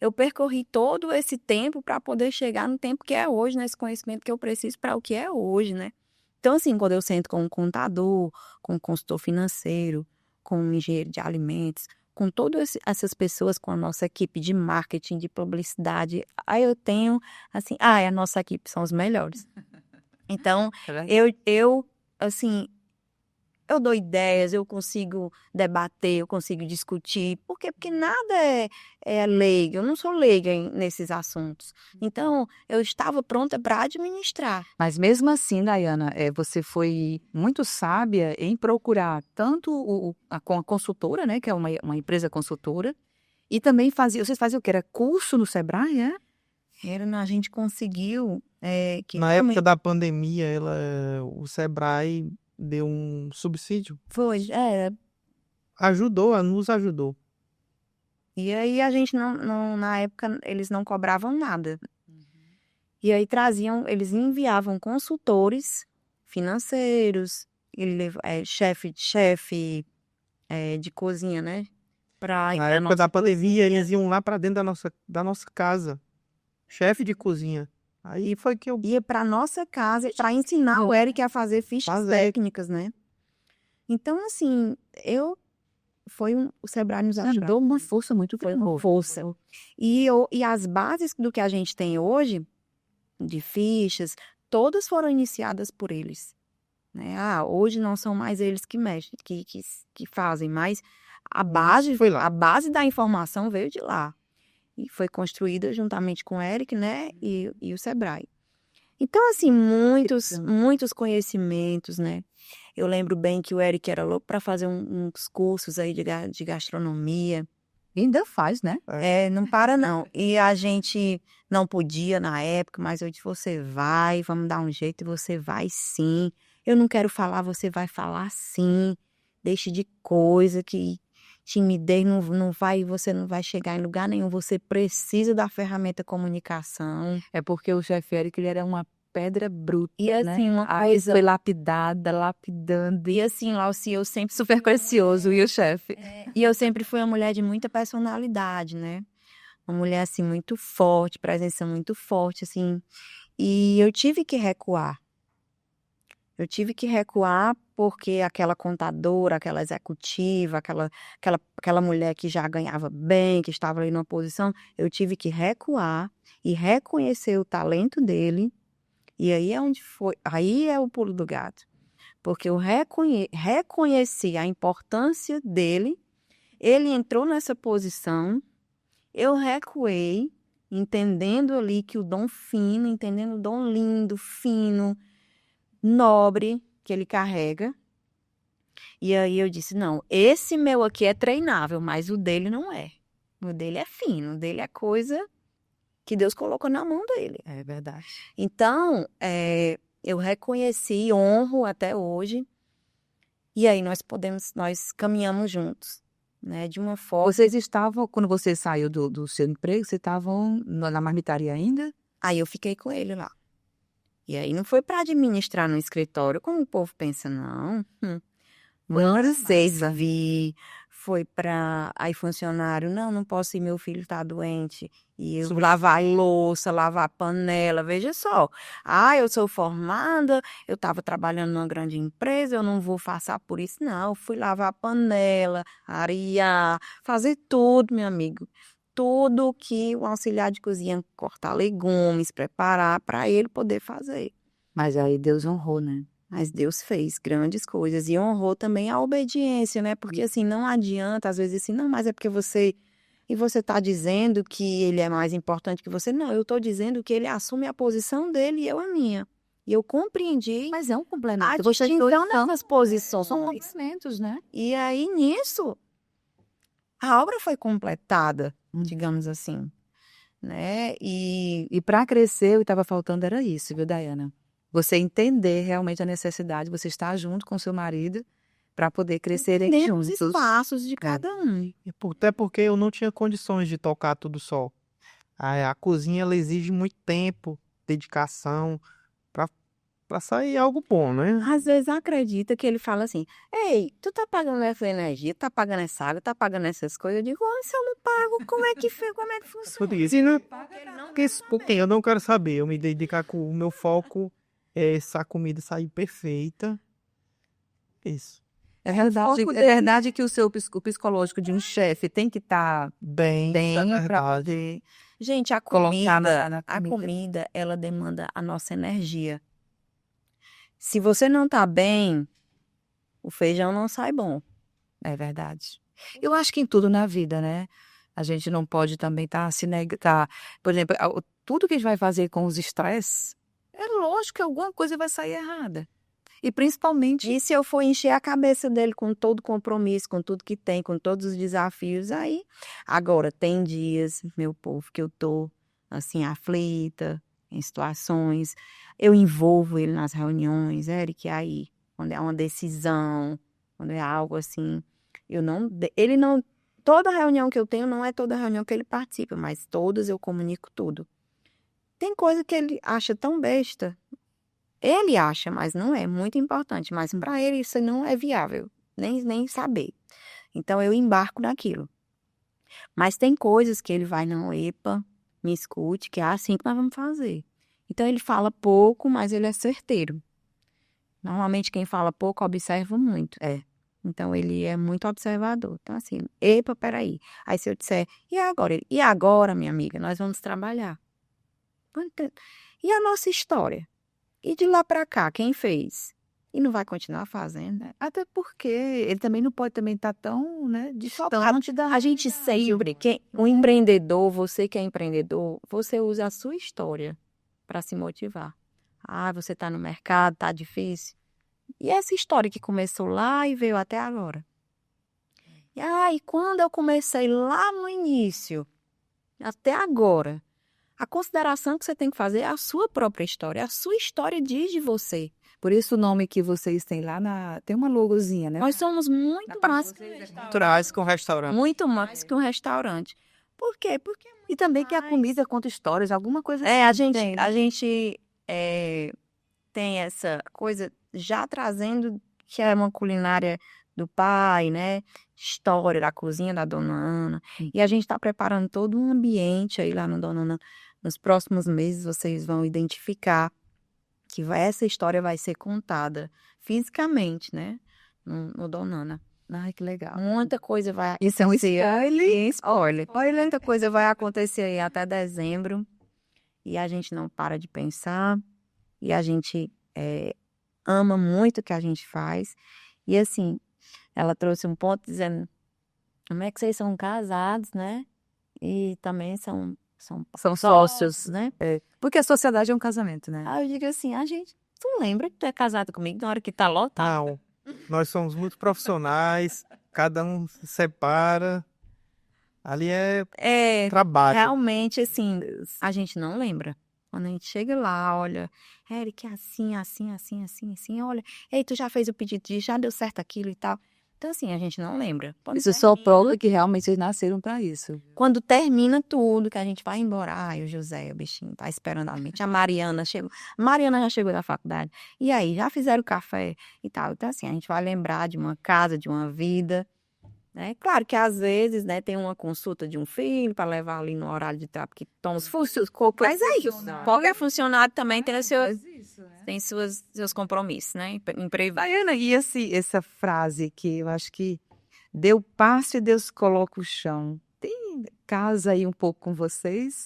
Speaker 2: eu percorri todo esse tempo para poder chegar no tempo que é hoje, nesse conhecimento que eu preciso para o que é hoje, né? Então, assim, quando eu sento com um contador, com um consultor financeiro, com um engenheiro de alimentos, com todas essas pessoas, com a nossa equipe de marketing, de publicidade, aí eu tenho, assim, a nossa equipe são os melhores. Então, assim, eu dou ideias, eu consigo debater, eu consigo discutir. Por quê? Porque nada é leigo. Eu não sou leiga nesses assuntos. Então, eu estava pronta para administrar.
Speaker 1: Mas mesmo assim, Dayana, você foi muito sábia em procurar tanto a consultora, né, que é uma empresa consultora, e também vocês faziam o que? Era curso no Sebrae, é?
Speaker 2: A gente conseguiu...
Speaker 3: Na época da pandemia, o Sebrae deu um subsídio.
Speaker 2: Foi,
Speaker 3: Nos ajudou.
Speaker 2: E aí a gente na época, eles não cobravam nada. E aí eles enviavam consultores financeiros, chefe de cozinha, né?
Speaker 3: Na época da pandemia, eles iam lá para dentro da nossa casa. Chefe de cozinha. Aí foi que eu
Speaker 2: ia para nossa casa para ensinar o Eric a fazer fichas técnicas, né? Então, assim, o Sebrae nos ajudou
Speaker 1: uma força muito
Speaker 2: grande. Foi uma força. E as bases do que a gente tem hoje, de fichas, todas foram iniciadas por eles. Né? Hoje não são mais eles que mexem, que fazem, mas a base da informação veio de lá. E foi construída juntamente com o Eric, né? E o Sebrae. Então, assim, muitos conhecimentos, né? Eu lembro bem que o Eric era louco para fazer uns cursos aí de gastronomia.
Speaker 1: Ainda faz, né?
Speaker 2: Não para não. E a gente não podia na época, mas eu disse, você vai, vamos dar um jeito, e você vai sim. Eu não quero falar, você vai falar sim. Deixe de coisa que timidez você não vai chegar em lugar nenhum. Você precisa da ferramenta comunicação.
Speaker 1: É porque o chefe Eric, ele era uma pedra bruta,
Speaker 2: e assim,
Speaker 1: né?
Speaker 2: Uma coisa...
Speaker 1: foi lapidando.
Speaker 2: E assim, Lauci, eu sempre...
Speaker 1: Super precioso, e o chefe?
Speaker 2: E eu sempre fui uma mulher de muita personalidade, né? Uma mulher, assim, muito forte, presença muito forte, assim. E eu tive que recuar. Porque aquela contadora, aquela executiva, aquela mulher que já ganhava bem, que estava ali numa posição, eu tive que recuar e reconhecer o talento dele. E aí aí é o pulo do gato. Porque eu reconheci a importância dele, ele entrou nessa posição, eu recuei, entendendo ali que o dom fino, entendendo o dom lindo, fino, nobre que ele carrega. E aí eu disse, não, esse meu aqui é treinável, mas o dele não é. O dele é fino, o dele é coisa que Deus colocou na mão dele.
Speaker 1: É verdade.
Speaker 2: Então, eu reconheci e honro até hoje. E aí nós caminhamos juntos, né? De uma forma...
Speaker 1: Vocês estavam, quando você saiu do seu emprego, vocês estavam na marmitaria ainda?
Speaker 2: Aí eu fiquei com ele lá. E aí não foi para administrar no escritório, como o povo pensa, não. Foi para... Aí funcionário, não posso ir, meu filho está doente. E eu lavar louça, lavar panela, veja só. Eu sou formada, eu estava trabalhando numa grande empresa, eu não vou passar por isso, não. Eu fui lavar panela, arear, fazer tudo, meu amigo. Tudo que o auxiliar de cozinha, cortar legumes, preparar, para ele poder fazer.
Speaker 1: Mas aí Deus honrou, né?
Speaker 2: Mas Deus fez grandes coisas e honrou também a obediência, né? Porque assim, não adianta, às vezes assim, não, mas é porque você está dizendo que ele é mais importante que você. Não, eu estou dizendo que ele assume a posição dele e eu a minha. E eu compreendi.
Speaker 1: Mas é um complemento.
Speaker 2: Então, nessas posições
Speaker 1: são complementos, né?
Speaker 2: E aí, nisso, a obra foi completada, digamos assim.
Speaker 1: né? E para crescer, o que estava faltando era isso, viu, Dayana? Você entender realmente a necessidade, você estar junto com seu marido para poder crescerem
Speaker 2: Nem os
Speaker 1: juntos.
Speaker 2: espaços de cada um.
Speaker 3: E até porque eu não tinha condições de tocar tudo só. A cozinha ela exige muito tempo, dedicação, pra para sair algo bom, né?
Speaker 2: Às vezes acredita que ele fala assim: Ei, tu tá pagando essa energia, tá pagando essa água, tá pagando essas coisas. Eu digo: se eu não pago, como é que
Speaker 3: Tudo
Speaker 2: funciona?
Speaker 3: isso. E não, porque eu não quero saber. Eu me dedicar com o meu foco é essa comida sair perfeita. Isso.
Speaker 1: É verdade que o psicológico de um chefe tem que estar
Speaker 3: Bem, isso é
Speaker 1: bem para
Speaker 3: verdade.
Speaker 1: poder
Speaker 2: Gente, a
Speaker 1: colocar na
Speaker 2: a
Speaker 1: comida.
Speaker 2: comida, ela demanda a nossa energia. Se você não tá bem, o feijão não sai bom.
Speaker 1: É verdade. Eu acho que em tudo na vida, né? A gente não pode também estar se negar. Por exemplo, tudo que a gente vai fazer com os estresses, é lógico que alguma coisa vai sair errada. E principalmente.
Speaker 2: E se eu for encher a cabeça dele com todo compromisso, com tudo que tem, com todos os desafios, aí. Agora, tem dias, meu povo, que eu tô, assim, aflita, em situações. Eu envolvo ele nas reuniões, Eric, aí, quando é uma decisão, quando é algo assim. Ele não. Toda reunião que eu tenho, não é toda reunião que ele participa, mas todas eu comunico tudo. Tem coisa que ele acha tão besta. Ele acha, mas não é muito importante. Mas para ele isso não é viável, nem saber. Então eu embarco naquilo. Mas tem coisas que ele vai, não, epa, me escute, que é assim que nós vamos fazer. Então ele fala pouco, mas ele é certeiro. Normalmente quem fala pouco observa muito. Então ele é muito observador. Então assim, epa, peraí. Aí se eu disser, e agora? E agora, minha amiga, nós vamos trabalhar. E a nossa história? E de lá para cá, quem fez? E não vai continuar fazendo?
Speaker 1: Até porque ele também não pode também estar tão, né, distante da
Speaker 2: A gente sempre, um empreendedor, você que é empreendedor, você usa a sua história para se motivar. Ah, você está no mercado, tá difícil. E essa história que começou lá e veio até agora. E quando eu comecei lá no início, até agora, a consideração que você tem que fazer é a sua própria história. A sua história diz de você.
Speaker 1: Por isso o nome que vocês têm lá tem uma logozinha, né?
Speaker 2: Nós somos muito mais
Speaker 3: Naturais com restaurante.
Speaker 2: muito mais que um restaurante. Por quê? Porque
Speaker 1: E também que a comida conta histórias, alguma coisa
Speaker 2: a
Speaker 1: assim
Speaker 2: gente,
Speaker 1: tem, né?
Speaker 2: a gente tem essa coisa já trazendo que é uma culinária do pai, né? História da cozinha da Dona Ana. E a gente está preparando todo um ambiente aí lá no Dona Ana. Nos próximos meses vocês vão identificar que essa história vai ser contada fisicamente, né? No Dona Ana.
Speaker 1: Ai, que legal.
Speaker 2: Muita coisa vai
Speaker 1: Isso é um
Speaker 2: acontecer.
Speaker 1: spoiler.
Speaker 2: Olha, muita coisa vai acontecer aí até dezembro. E a gente não para de pensar. E a gente ama muito o que a gente faz. E assim, ela trouxe um ponto dizendo: como é que vocês são casados, né? E também são
Speaker 1: sócios,
Speaker 2: né?
Speaker 1: Porque a sociedade é um casamento, né?
Speaker 2: Aí eu digo assim: tu lembra que tu é casado comigo na hora que tá lotado?
Speaker 3: Não, nós somos muito profissionais, cada um se separa. Ali é trabalho.
Speaker 2: Realmente, assim, a gente não lembra. Quando a gente chega lá, olha, Eric, assim, olha, ei, tu já fez o pedido disso, já deu certo aquilo e tal. Então, assim, a gente não lembra.
Speaker 1: Isso só prova que realmente vocês nasceram para isso.
Speaker 2: Quando termina tudo, que a gente vai embora, o José, o bichinho, tá esperando a gente. A Mariana chegou. Mariana já chegou da faculdade. E aí, já fizeram café e tal. Então, assim, a gente vai lembrar de uma casa, de uma vida. Né? Claro que às vezes, né, tem uma consulta de um filho para levar ali no horário de trabalho, que toma os mas é isso. Qualquer funcionário também tem seus compromissos, né?
Speaker 1: Daiana, e essa frase que eu acho que deu passo e Deus coloca o chão. Tem casa aí um pouco com vocês?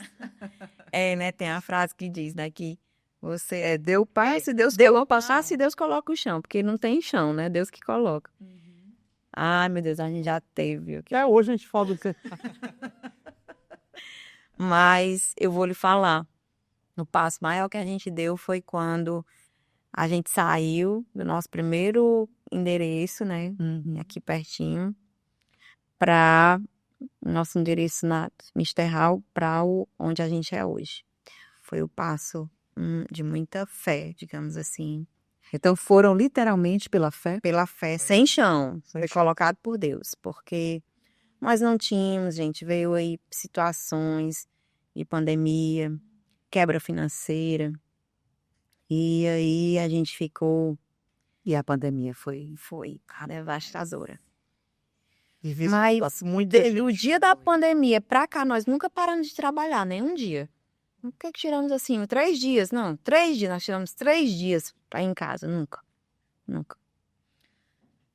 Speaker 2: Né? Tem a frase que diz, né, que você
Speaker 1: deu passo e Deus
Speaker 2: deu passo e Deus coloca o chão, porque não tem chão, né? Deus que coloca. Ai, meu Deus, a gente já teve.
Speaker 3: Até hoje a gente fala do que.
Speaker 2: Mas eu vou lhe falar. O passo maior que a gente deu foi quando a gente saiu do nosso primeiro endereço, né? Aqui pertinho, para nosso endereço na Misterral para onde a gente é hoje. Foi o passo de muita fé, digamos assim.
Speaker 1: Então foram literalmente pela fé?
Speaker 2: Pela fé, sem chão. Foi colocado por Deus. Porque nós não tínhamos, gente. Veio aí situações de pandemia, quebra financeira. E aí a gente ficou...
Speaker 1: E a pandemia foi
Speaker 2: devastadora.
Speaker 3: Mas
Speaker 2: O dia da pandemia pra cá, nós nunca paramos de trabalhar, nem um dia. Por que tiramos assim? 3 dias? Não, 3 dias. Nós tiramos 3 dias pra ir em casa. Nunca.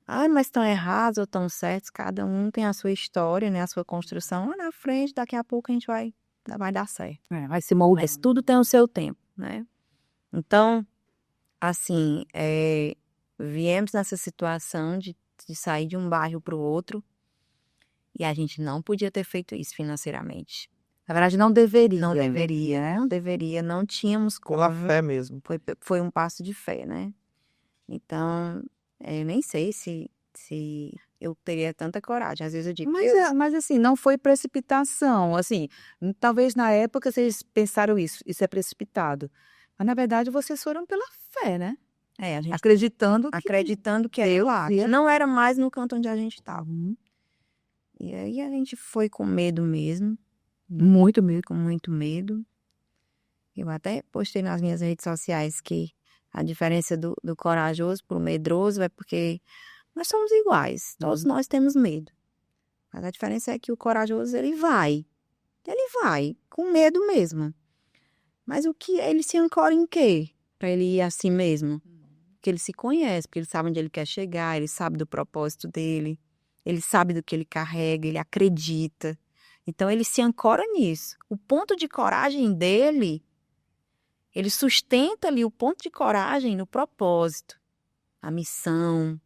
Speaker 2: Ai, mas estão errados ou estão certos? Cada um tem a sua história, né? A sua construção. Lá na frente, daqui a pouco a gente vai dar certo.
Speaker 1: vai se moldar.
Speaker 2: Mas tudo tem o seu tempo, né? Então, assim, viemos nessa situação de sair de um bairro para o outro e a gente não podia ter feito isso financeiramente.
Speaker 1: Na verdade, não deveria.
Speaker 2: Não deveria, não tínhamos como.
Speaker 3: Pela fé mesmo.
Speaker 2: Foi um passo de fé, né? Então, eu nem sei se eu teria tanta coragem. Às vezes eu digo...
Speaker 1: Mas assim, não foi precipitação. Assim, talvez na época vocês pensaram isso é precipitado. Mas na verdade vocês foram pela fé, né?
Speaker 2: A gente
Speaker 1: Acreditando que
Speaker 2: Deus
Speaker 1: lá.
Speaker 2: não era mais no canto onde a gente estava. E aí a gente foi com medo mesmo.
Speaker 1: Muito medo.
Speaker 2: Com muito medo. Eu até postei nas minhas redes sociais que a diferença do corajoso pro medroso é porque nós somos iguais. Todos nós temos medo. Mas a diferença é que o corajoso, ele vai. Ele vai, com medo mesmo. Mas o que ele se ancora em quê? Para ele ir assim mesmo? Porque ele se conhece, porque ele sabe onde ele quer chegar, ele sabe do propósito dele, ele sabe do que ele carrega, ele acredita. Então, ele se ancora nisso. O ponto de coragem dele, ele sustenta ali o ponto de coragem no propósito, a missão.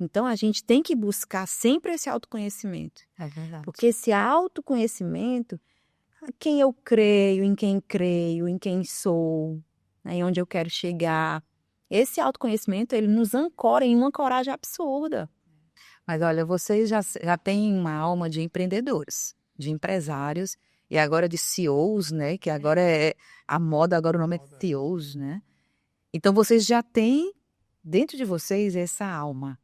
Speaker 2: Então, a gente tem que buscar sempre esse autoconhecimento.
Speaker 1: É verdade.
Speaker 2: Porque esse autoconhecimento, quem eu creio, em quem sou, né, em onde eu quero chegar. Esse autoconhecimento, ele nos ancora em uma coragem absurda.
Speaker 1: Mas olha, vocês já têm uma alma de empreendedores, de empresários, e agora de CEOs, né? Que agora é a moda, agora o nome é CEOs, né? Então vocês já têm dentro de vocês essa alma,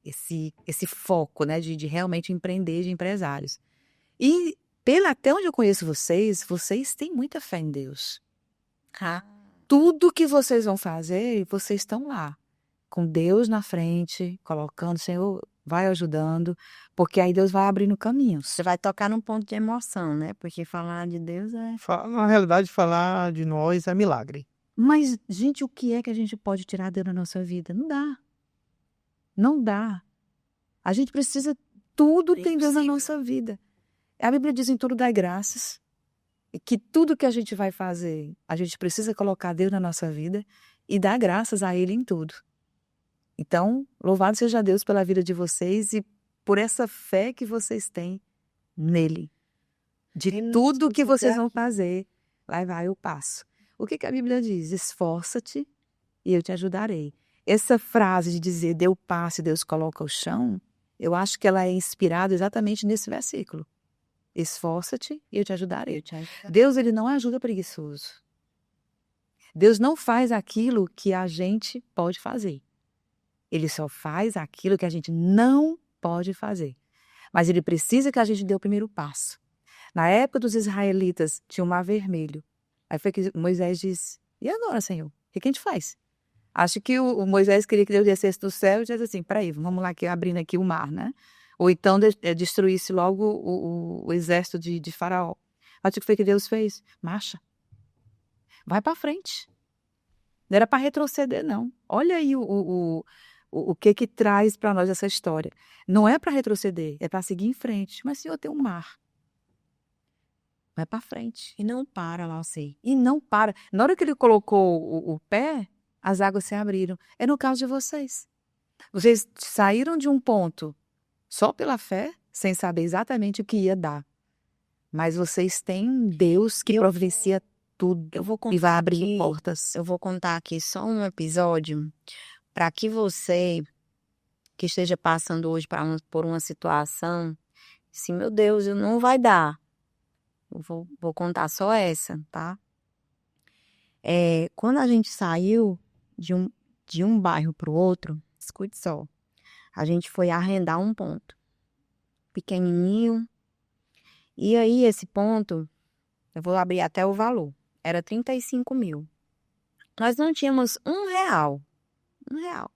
Speaker 1: esse foco, né? De realmente empreender, de empresários. E até onde eu conheço vocês têm muita fé em Deus. Tudo que vocês vão fazer, vocês estão lá, com Deus na frente, colocando, Senhor, vai ajudando, porque aí Deus vai abrindo caminhos.
Speaker 2: Você vai tocar num ponto de emoção, né? Porque falar de Deus
Speaker 3: Na realidade, falar de nós é milagre.
Speaker 1: Mas, gente, o que é que a gente pode tirar Deus da nossa vida? Não dá. Não dá. A gente precisa, tudo tem Deus na nossa vida. A Bíblia diz em tudo dai graças. Que tudo que a gente vai fazer, a gente precisa colocar Deus na nossa vida e dar graças a Ele em tudo. Então, louvado seja Deus pela vida de vocês e por essa fé que vocês têm nele. De tudo que vocês vão fazer, vai eu passo. O que a Bíblia diz? Esforça-te e eu te ajudarei. Essa frase de dizer, dê o passo e Deus coloca o chão, eu acho que ela é inspirada exatamente nesse versículo. Esforça-te e eu te ajudarei. Deus, ele não ajuda preguiçoso. Deus não faz aquilo que a gente pode fazer. Ele só faz aquilo que a gente não pode fazer. Mas ele precisa que a gente dê o primeiro passo. Na época dos israelitas, tinha um mar vermelho. Aí foi que Moisés disse, e agora, Senhor? O que a gente faz? Acho que o Moisés queria que Deus descesse do céu e dissesse assim, peraí, vamos lá aqui, abrindo aqui o mar, né? Ou então destruísse logo o exército de Faraó. Acho que foi que Deus fez. Marcha. Vai para frente. Não era para retroceder, não. Olha aí o que traz para nós essa história. Não é para retroceder, é para seguir em frente. Mas, Senhor, tem um mar. Vai para frente.
Speaker 2: E não para lá,
Speaker 1: E não para. Na hora que ele colocou o pé, as águas se abriram. É no caso de vocês. Vocês saíram de um ponto só pela fé, sem saber exatamente o que ia dar. Mas vocês têm um Deus que providencia tudo e vai abrir portas.
Speaker 2: Eu vou contar aqui só um episódio para que você que esteja passando hoje por uma situação, Disse, meu Deus, não vai dar. Eu vou contar só essa, tá? Quando a gente saiu de um bairro pro outro, escute só, a gente foi arrendar um ponto pequenininho. E aí, esse ponto, eu vou abrir até o valor, era 35 mil. Nós não tínhamos R$ 1. R$ 1.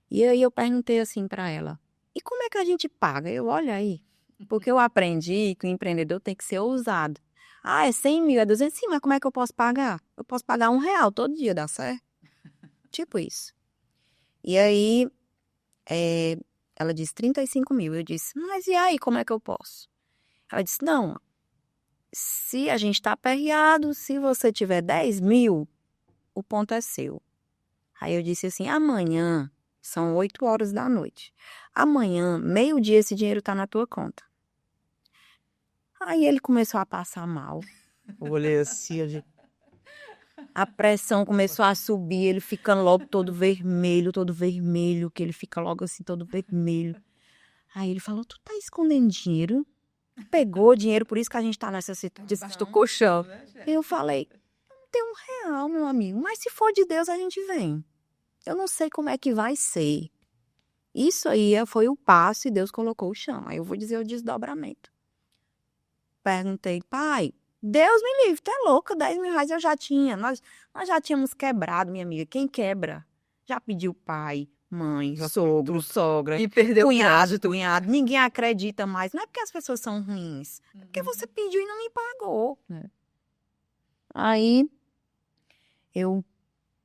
Speaker 2: E aí eu perguntei assim pra ela, e como é que a gente paga? Olha aí, porque eu aprendi que o empreendedor tem que ser ousado. Ah, é 100 mil, é 200? Sim, mas como é que eu posso pagar? Eu posso pagar R$ 1 todo dia, dá certo? Tipo isso. E aí, ela disse 35 mil. Eu disse, mas e aí, como é que eu posso? Ela disse, não, se a gente tá aperreado, se você tiver 10 mil, o ponto é seu. Aí eu disse assim, amanhã, são 8 horas da noite. Amanhã, meio-dia, esse dinheiro tá na tua conta. Aí ele começou a passar mal.
Speaker 3: Eu olhei assim,
Speaker 2: A pressão começou a subir, ele ficando logo todo vermelho, que ele fica logo assim, todo vermelho. Aí ele falou, tu tá escondendo dinheiro? Pegou dinheiro, por isso que a gente tá nessa situação do colchão. Eu falei, não tem R$ 1, meu amigo, mas se for de Deus, a gente vem. Eu não sei como é que vai ser. Isso aí foi o passo e Deus colocou o chão. Aí eu vou dizer o desdobramento. Perguntei, pai, Deus me livre, tu é louca, 10 mil reais eu já tinha. Nós já tínhamos quebrado, minha amiga. Quem quebra? Já pediu pai, mãe, sogro, sogra,
Speaker 1: E perdeu
Speaker 2: cunhado. Ninguém acredita mais. Não é porque as pessoas são ruins. É porque você pediu e não me pagou. Aí,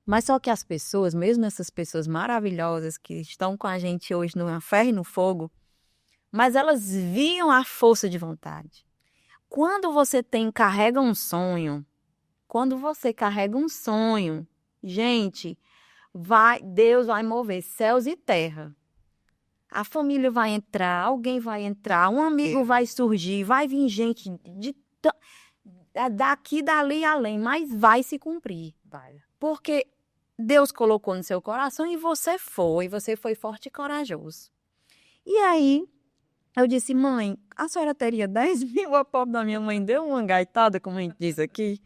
Speaker 2: Mas só que as pessoas, mesmo essas pessoas maravilhosas que estão com a gente hoje no ferro e no fogo, mas elas viam a força de vontade. Quando você carrega um sonho, gente, Deus vai mover céus e terra. A família vai entrar, alguém vai entrar, um amigo vai surgir, vai vir gente daqui, dali e além, mas vai se cumprir. Porque Deus colocou no seu coração e você foi forte e corajoso. E aí, eu disse, mãe, a senhora teria 10 mil? A pobre da minha mãe deu uma gaitada, como a gente diz aqui.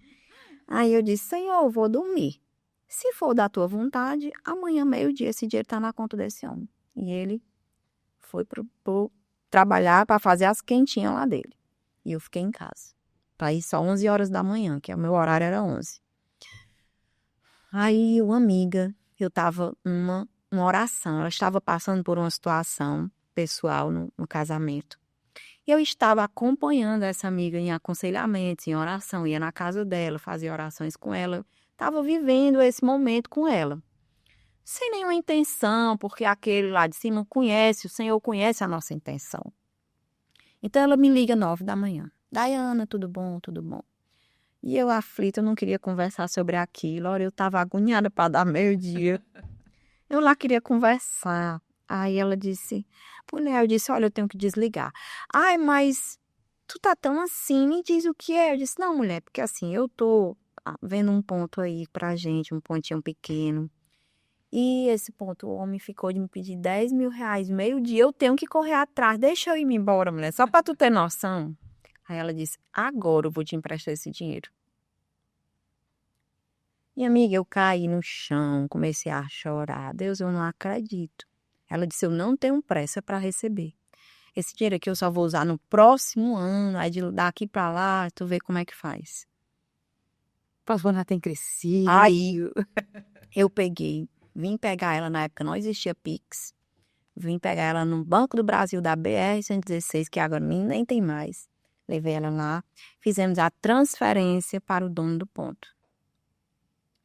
Speaker 2: Aí eu disse, Senhor, eu vou dormir. Se for da tua vontade, amanhã, meio-dia, esse dinheiro está na conta desse homem. E ele foi pro trabalhar para fazer as quentinhas lá dele. E eu fiquei em casa. Para ir só 11 horas da manhã, que o meu horário era 11. Aí uma amiga, eu estava numa oração, ela estava passando por uma situação pessoal no casamento. E eu estava acompanhando essa amiga em aconselhamentos, em oração, ia na casa dela, fazia orações com ela, estava vivendo esse momento com ela. Sem nenhuma intenção, porque aquele lá de cima conhece, o Senhor conhece a nossa intenção. Então ela me liga 9 da manhã. Daiana, tudo bom? Tudo bom? E eu aflita, eu não queria conversar sobre aquilo. Olha, eu estava agoniada para dar meio-dia. Eu lá queria conversar. Aí ela disse, mulher, eu disse, olha, eu tenho que desligar. Ai, mas tu tá tão assim, me diz o que é. Eu disse, não, mulher, porque assim, eu tô vendo um ponto aí pra gente, um pontinho pequeno. E esse ponto, o homem ficou de me pedir 10 mil reais, meio-dia, eu tenho que correr atrás. Deixa eu ir embora, mulher, só pra tu ter noção. Aí ela disse, agora eu vou te emprestar esse dinheiro. Minha amiga, eu caí no chão, comecei a chorar. Deus, eu não acredito. Ela disse, eu não tenho pressa para receber. Esse dinheiro aqui eu só vou usar no próximo ano. Aí daqui para lá, tu vê como é que faz.
Speaker 1: O Pastor tem crescido.
Speaker 2: Aí eu peguei, vim pegar ela, na época não existia Pix. Vim pegar ela no Banco do Brasil da BR-116, que agora nem tem mais. Levei ela lá, fizemos a transferência para o dono do ponto.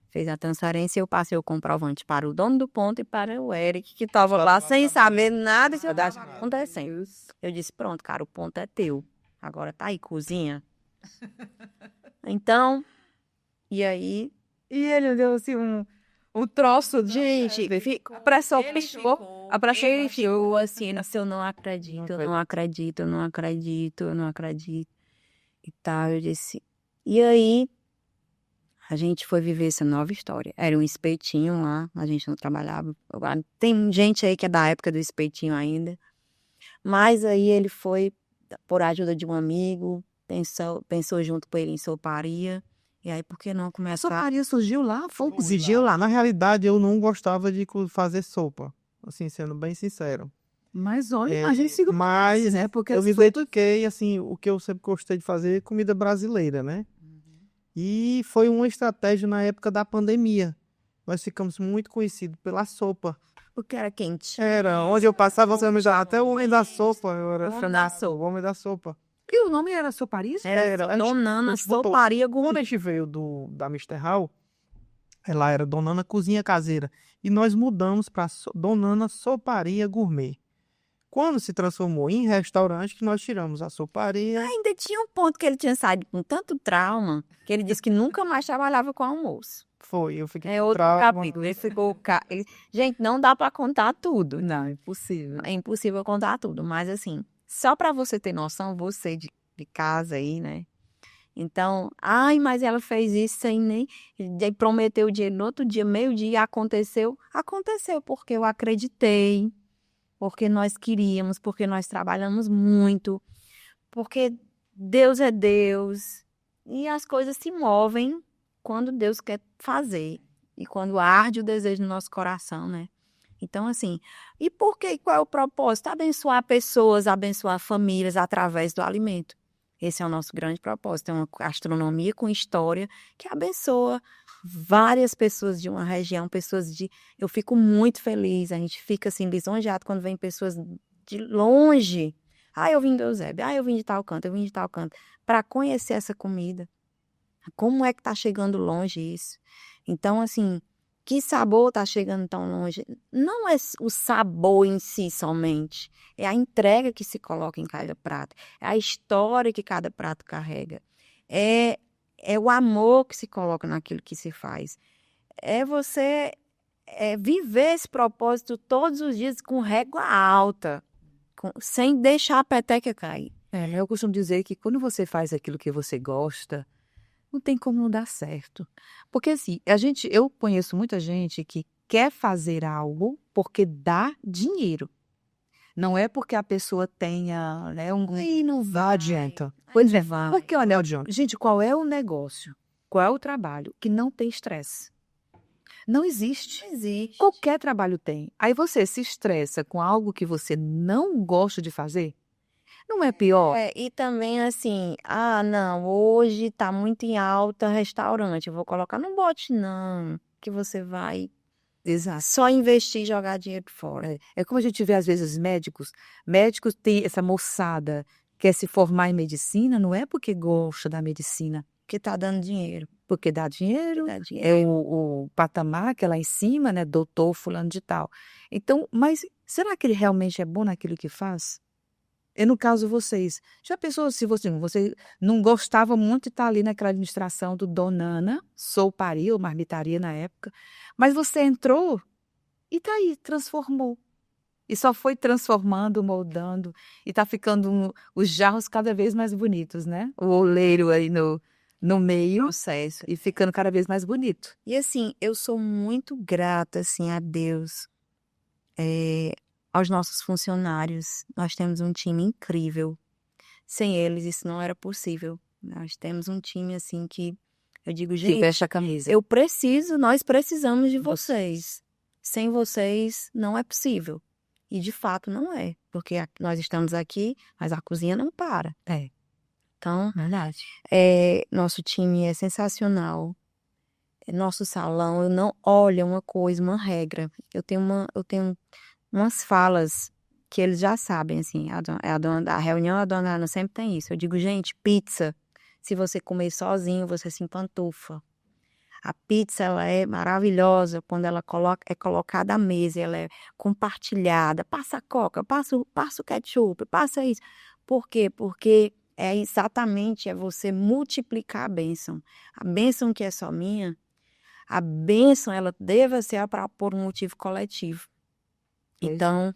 Speaker 2: Fez a transferência e eu passei o comprovante para o dono do ponto e para o Eric, que estava lá sem saber nada que estava acontecendo. Eu disse, pronto, cara, o ponto é teu. Agora tá aí, cozinha. Então, e aí...
Speaker 1: E ele deu assim um troço de...
Speaker 2: Gente,
Speaker 1: A pressão pichou. A pressão
Speaker 2: Ele
Speaker 1: pichou.
Speaker 2: ficou assim, eu não acredito, eu não acredito, eu não acredito, eu não acredito. E tal, eu disse... E aí... A gente foi viver essa nova história. Era um espetinho lá, a gente não trabalhava. Tem gente aí que é da época do espetinho ainda. Mas aí ele foi, por ajuda de um amigo, pensou junto com ele em soparia. E aí, por que não começar?
Speaker 1: Soparia surgiu lá? Foi
Speaker 3: Surgiu lá. Na realidade, eu não gostava de fazer sopa, assim, sendo bem sincero.
Speaker 1: Mas olha, a gente se
Speaker 3: Mas
Speaker 1: conhece, né? Porque
Speaker 3: eu me
Speaker 1: as sopas-
Speaker 3: dediquei, assim, o que eu sempre gostei de fazer é comida brasileira, né? E foi uma estratégia na época da pandemia. Nós ficamos muito conhecidos pela sopa.
Speaker 2: Porque era quente.
Speaker 3: Era, onde eu passava, você me já até o homem da sopa. Eu era o homem da sopa.
Speaker 1: E o nome era Soparia?
Speaker 2: Era Donana
Speaker 3: a gente botou-
Speaker 2: Soparia
Speaker 3: Quando a
Speaker 2: Gourmet.
Speaker 3: gente veio da Mr. Hall, ela era Donana Cozinha Caseira. E nós mudamos para Donana Soparia Gourmet. Quando se transformou em restaurante, que nós tiramos a soparia.
Speaker 2: Ainda tinha um ponto que ele tinha saído com tanto trauma que ele disse que nunca mais trabalhava com almoço.
Speaker 3: Foi, eu fiquei
Speaker 2: É
Speaker 3: com
Speaker 2: outro
Speaker 3: trauma.
Speaker 2: capítulo. Ele ficou. Gente, não dá pra contar tudo.
Speaker 1: Não, é impossível.
Speaker 2: É impossível contar tudo. Mas assim, só pra você ter noção, você de casa aí, né? Então, ai, mas ela fez isso sem nem. Daí prometeu o dinheiro no outro dia, meio-dia, aconteceu. Aconteceu porque eu acreditei, porque nós queríamos, porque nós trabalhamos muito, porque Deus é Deus e as coisas se movem quando Deus quer fazer e quando arde o desejo no nosso coração, né? Então, assim, e por quê? Qual é o propósito? Abençoar pessoas, abençoar famílias através do alimento. Esse é o nosso grande propósito. É uma gastronomia com história que abençoa várias pessoas de uma região, pessoas de... Eu fico muito feliz, a gente fica assim lisonjeado quando vem pessoas de longe. Ah, eu vim do Eusébio, eu vim de tal canto, eu vim de tal canto, para conhecer essa comida. Como é que tá chegando longe isso? Então, assim, que sabor tá chegando tão longe? Não é o sabor em si somente, é a entrega que se coloca em cada prato, é a história que cada prato carrega, é o amor que se coloca naquilo que se faz, é você viver esse propósito todos os dias com régua alta, sem deixar a peteca cair.
Speaker 1: Eu costumo dizer que quando você faz aquilo que você gosta, não tem como não dar certo. Porque assim, eu conheço muita gente que quer fazer algo porque dá dinheiro. Não é porque a pessoa tenha, né,
Speaker 2: Aí não
Speaker 1: Não adianta.
Speaker 2: Pois é, vai.
Speaker 1: Porque olha, gente, qual é o negócio? Qual é o trabalho que não tem estresse? Não existe.
Speaker 2: Não existe.
Speaker 1: Qualquer trabalho tem. Aí você se estressa com algo que você não gosta de fazer? Não é pior?
Speaker 2: E também assim, não, hoje tá muito em alta restaurante, eu vou colocar, não bote não, que você vai
Speaker 1: Exato.
Speaker 2: só investir e jogar dinheiro fora.
Speaker 1: É como a gente vê às vezes médicos têm essa moçada que quer se formar em medicina, não é porque gosta da medicina,
Speaker 2: Que tá dando dinheiro.
Speaker 1: porque dá dinheiro,
Speaker 2: Dá
Speaker 1: é
Speaker 2: dinheiro.
Speaker 1: o patamar que é lá em cima, né, doutor fulano de tal. Então, mas será que ele realmente é bom naquilo que faz? E no caso vocês, já pensou se você não gostava muito de estar ali naquela administração do Donana, Soparia ou Marmitaria na época, mas você entrou e tá aí, transformou. E só foi transformando, moldando, e tá ficando os jarros cada vez mais bonitos, né? O oleiro aí no meio,
Speaker 2: Processo.
Speaker 1: e ficando cada vez mais bonito.
Speaker 2: E assim, eu sou muito grata assim a Deus, aos nossos funcionários. Nós temos um time incrível. Sem eles isso não era possível. Nós temos um time assim que eu digo,
Speaker 1: Que
Speaker 2: gente,
Speaker 1: veste a camisa.
Speaker 2: nós precisamos de vocês. Sem vocês não é possível. E de fato não é, porque nós estamos aqui, mas a cozinha não para.
Speaker 1: É,
Speaker 2: Então,
Speaker 1: verdade.
Speaker 2: nosso time é sensacional. Nosso salão, olha uma coisa, uma regra. Eu tenho umas falas que eles já sabem, assim, a dona da reunião, a dona Ana sempre tem isso. Eu digo, gente, pizza, se você comer sozinho, você se empantufa. A pizza, ela é maravilhosa quando ela é colocada à mesa, ela é compartilhada. Passa a coca, passa o ketchup, passa isso. Por quê? Porque é você multiplicar a bênção. A bênção que é só minha, a bênção, ela deve ser por um motivo coletivo. Então,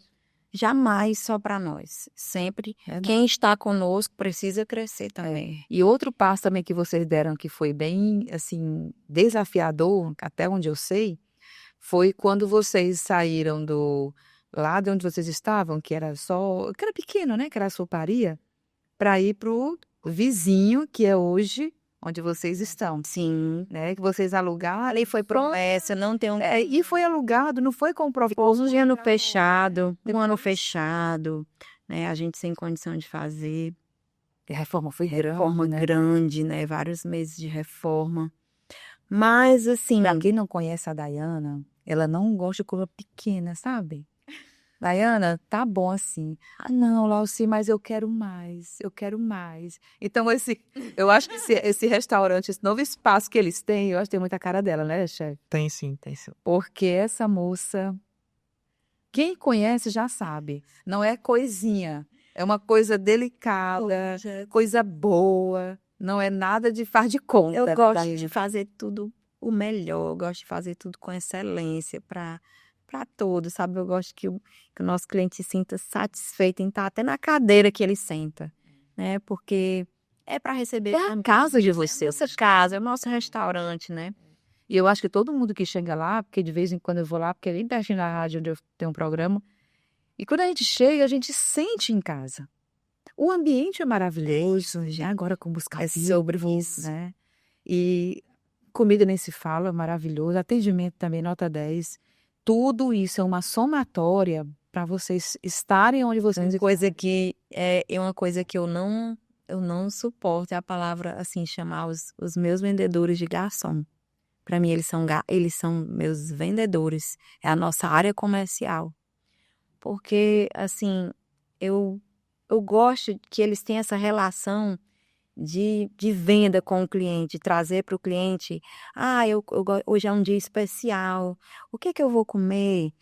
Speaker 2: jamais só para nós. Sempre quem está conosco precisa crescer também.
Speaker 1: E outro passo também que vocês deram que foi bem, assim, desafiador, até onde eu sei, foi quando vocês saíram lá de onde vocês estavam, que era pequeno, né? Que era a soparia, para ir para o vizinho, que é hoje onde vocês estão,
Speaker 2: Sim.
Speaker 1: né? Que vocês alugaram.
Speaker 2: Ali foi promessa, não tem
Speaker 1: E foi alugado, não foi com
Speaker 2: Ficou
Speaker 1: propósito.
Speaker 2: um ano fechado, né? A gente sem condição de fazer.
Speaker 1: A reforma foi
Speaker 2: Reforma
Speaker 1: grande, né?
Speaker 2: grande, né? Vários meses de reforma. Mas, assim,
Speaker 1: Pra quem não conhece a Dayana, ela não gosta de coisa pequena, sabe? Dayana, tá bom assim. Ah, não, Lauci, mas eu quero mais, eu quero mais. Então, eu acho que esse restaurante, esse novo espaço que eles têm, eu acho que tem muita cara dela, né, chefe?
Speaker 3: Tem sim, tem sim.
Speaker 1: Porque essa moça, quem conhece já sabe, não é coisinha, é uma coisa delicada, coisa boa, não é nada de faz de conta.
Speaker 2: eu gosto
Speaker 1: Dayana.
Speaker 2: de fazer tudo o melhor, eu gosto de fazer tudo com excelência para todos, sabe? Eu gosto que o nosso cliente se sinta satisfeito em estar até na cadeira que ele senta, né? Porque é para receber
Speaker 1: É a casa de vocês.
Speaker 2: essa casa, é o nosso restaurante, né?
Speaker 1: E eu acho que todo mundo que chega lá, porque de vez em quando eu vou lá, porque é bem pertinho da rádio onde eu tenho um programa, e quando a gente chega, a gente sente em casa. O ambiente é maravilhoso, já agora com buscar
Speaker 2: sobre isso.
Speaker 1: né? E comida nem se fala, é maravilhoso. Atendimento também, nota 10. Tudo isso é uma somatória para vocês estarem onde vocês
Speaker 2: Uma coisa que eu não suporto é a palavra, assim, chamar os meus vendedores de garçom. Para mim, eles são meus vendedores. É a nossa área comercial. Porque, assim, eu gosto que eles tenham essa relação de venda com o cliente, trazer para o cliente, hoje é um dia especial, o que que eu vou comer?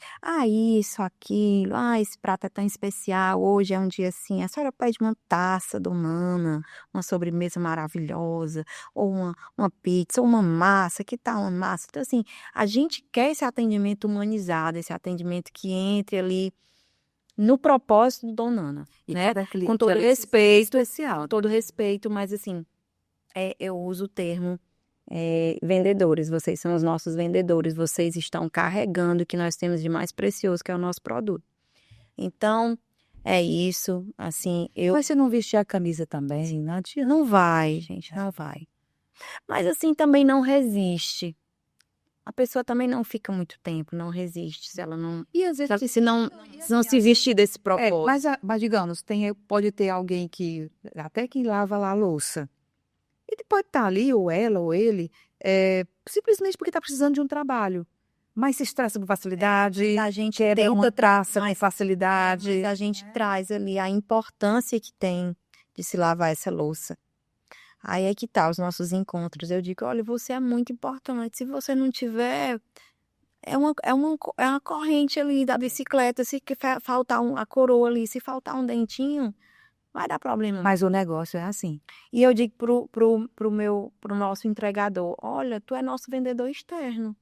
Speaker 2: Isso, aquilo, esse prato é tão especial, hoje é um dia assim, a senhora pede uma taça do Nana, uma sobremesa maravilhosa, ou uma pizza, ou uma massa, que tal uma massa? Então, assim, a gente quer esse atendimento humanizado, esse atendimento que entre ali no propósito do Dom Nana, né? Com todo respeito,
Speaker 1: especial.
Speaker 2: todo respeito, mas assim, eu uso o termo vendedores. Vocês são os nossos vendedores. Vocês estão carregando o que nós temos de mais precioso, que é o nosso produto. Então, é isso. Assim,
Speaker 1: Mas você não vestir a camisa também, não adianta.
Speaker 2: não vai, gente, não vai. Mas assim, também não resiste. A pessoa também não fica muito tempo, não resiste, se ela não...
Speaker 1: E às vezes,
Speaker 2: Se não se vestir desse propósito.
Speaker 1: mas digamos, pode ter alguém que, até que lava lá a louça. Ele pode estar ali, ou ela, ou ele, simplesmente porque está precisando de um trabalho. Mas se estressa com facilidade,
Speaker 2: A gente
Speaker 1: tenta traça com facilidade.
Speaker 2: a gente traz ali a importância que tem de se lavar essa louça. Aí é que tá os nossos encontros. Eu digo, olha, você é muito importante. Se você não tiver, é uma corrente ali da bicicleta. Se faltar a coroa ali, se faltar um dentinho, vai dar problema.
Speaker 1: Mas o negócio é assim.
Speaker 2: E eu digo pro nosso entregador, olha, tu é nosso vendedor externo.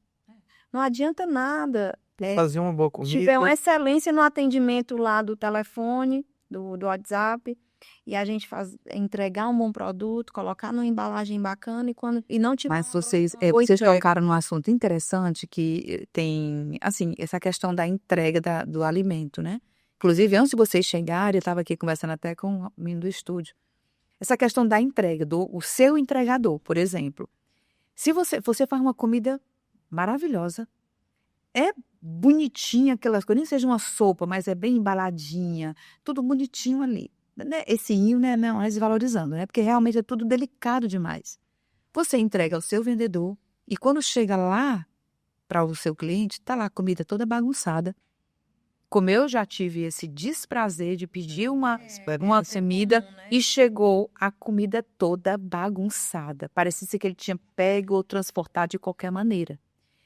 Speaker 2: Não adianta nada.
Speaker 3: Fazer uma boa
Speaker 2: Tiver uma
Speaker 3: comida.
Speaker 2: excelência no atendimento lá do telefone, do WhatsApp, e a gente entregar um bom produto, colocar numa embalagem bacana e não tiver...
Speaker 1: Mas vocês
Speaker 2: entrega.
Speaker 1: tocaram num assunto interessante que tem, assim, essa questão da entrega do alimento, né? Inclusive, antes de vocês chegarem, eu estava aqui conversando até com o menino do estúdio. Essa questão da entrega, o seu entregador, por exemplo. Se você faz uma comida maravilhosa, é bonitinha aquelas coisas, nem seja uma sopa, mas é bem embaladinha, tudo bonitinho ali. Né? Esse inho, né, não é desvalorizando, né? Porque realmente é tudo delicado demais. Você entrega ao seu vendedor e quando chega lá para o seu cliente, tá lá a comida toda bagunçada. Como eu já tive esse desprazer de pedir uma comida e chegou a comida toda bagunçada. Parecia que ele tinha pego ou transportado de qualquer maneira.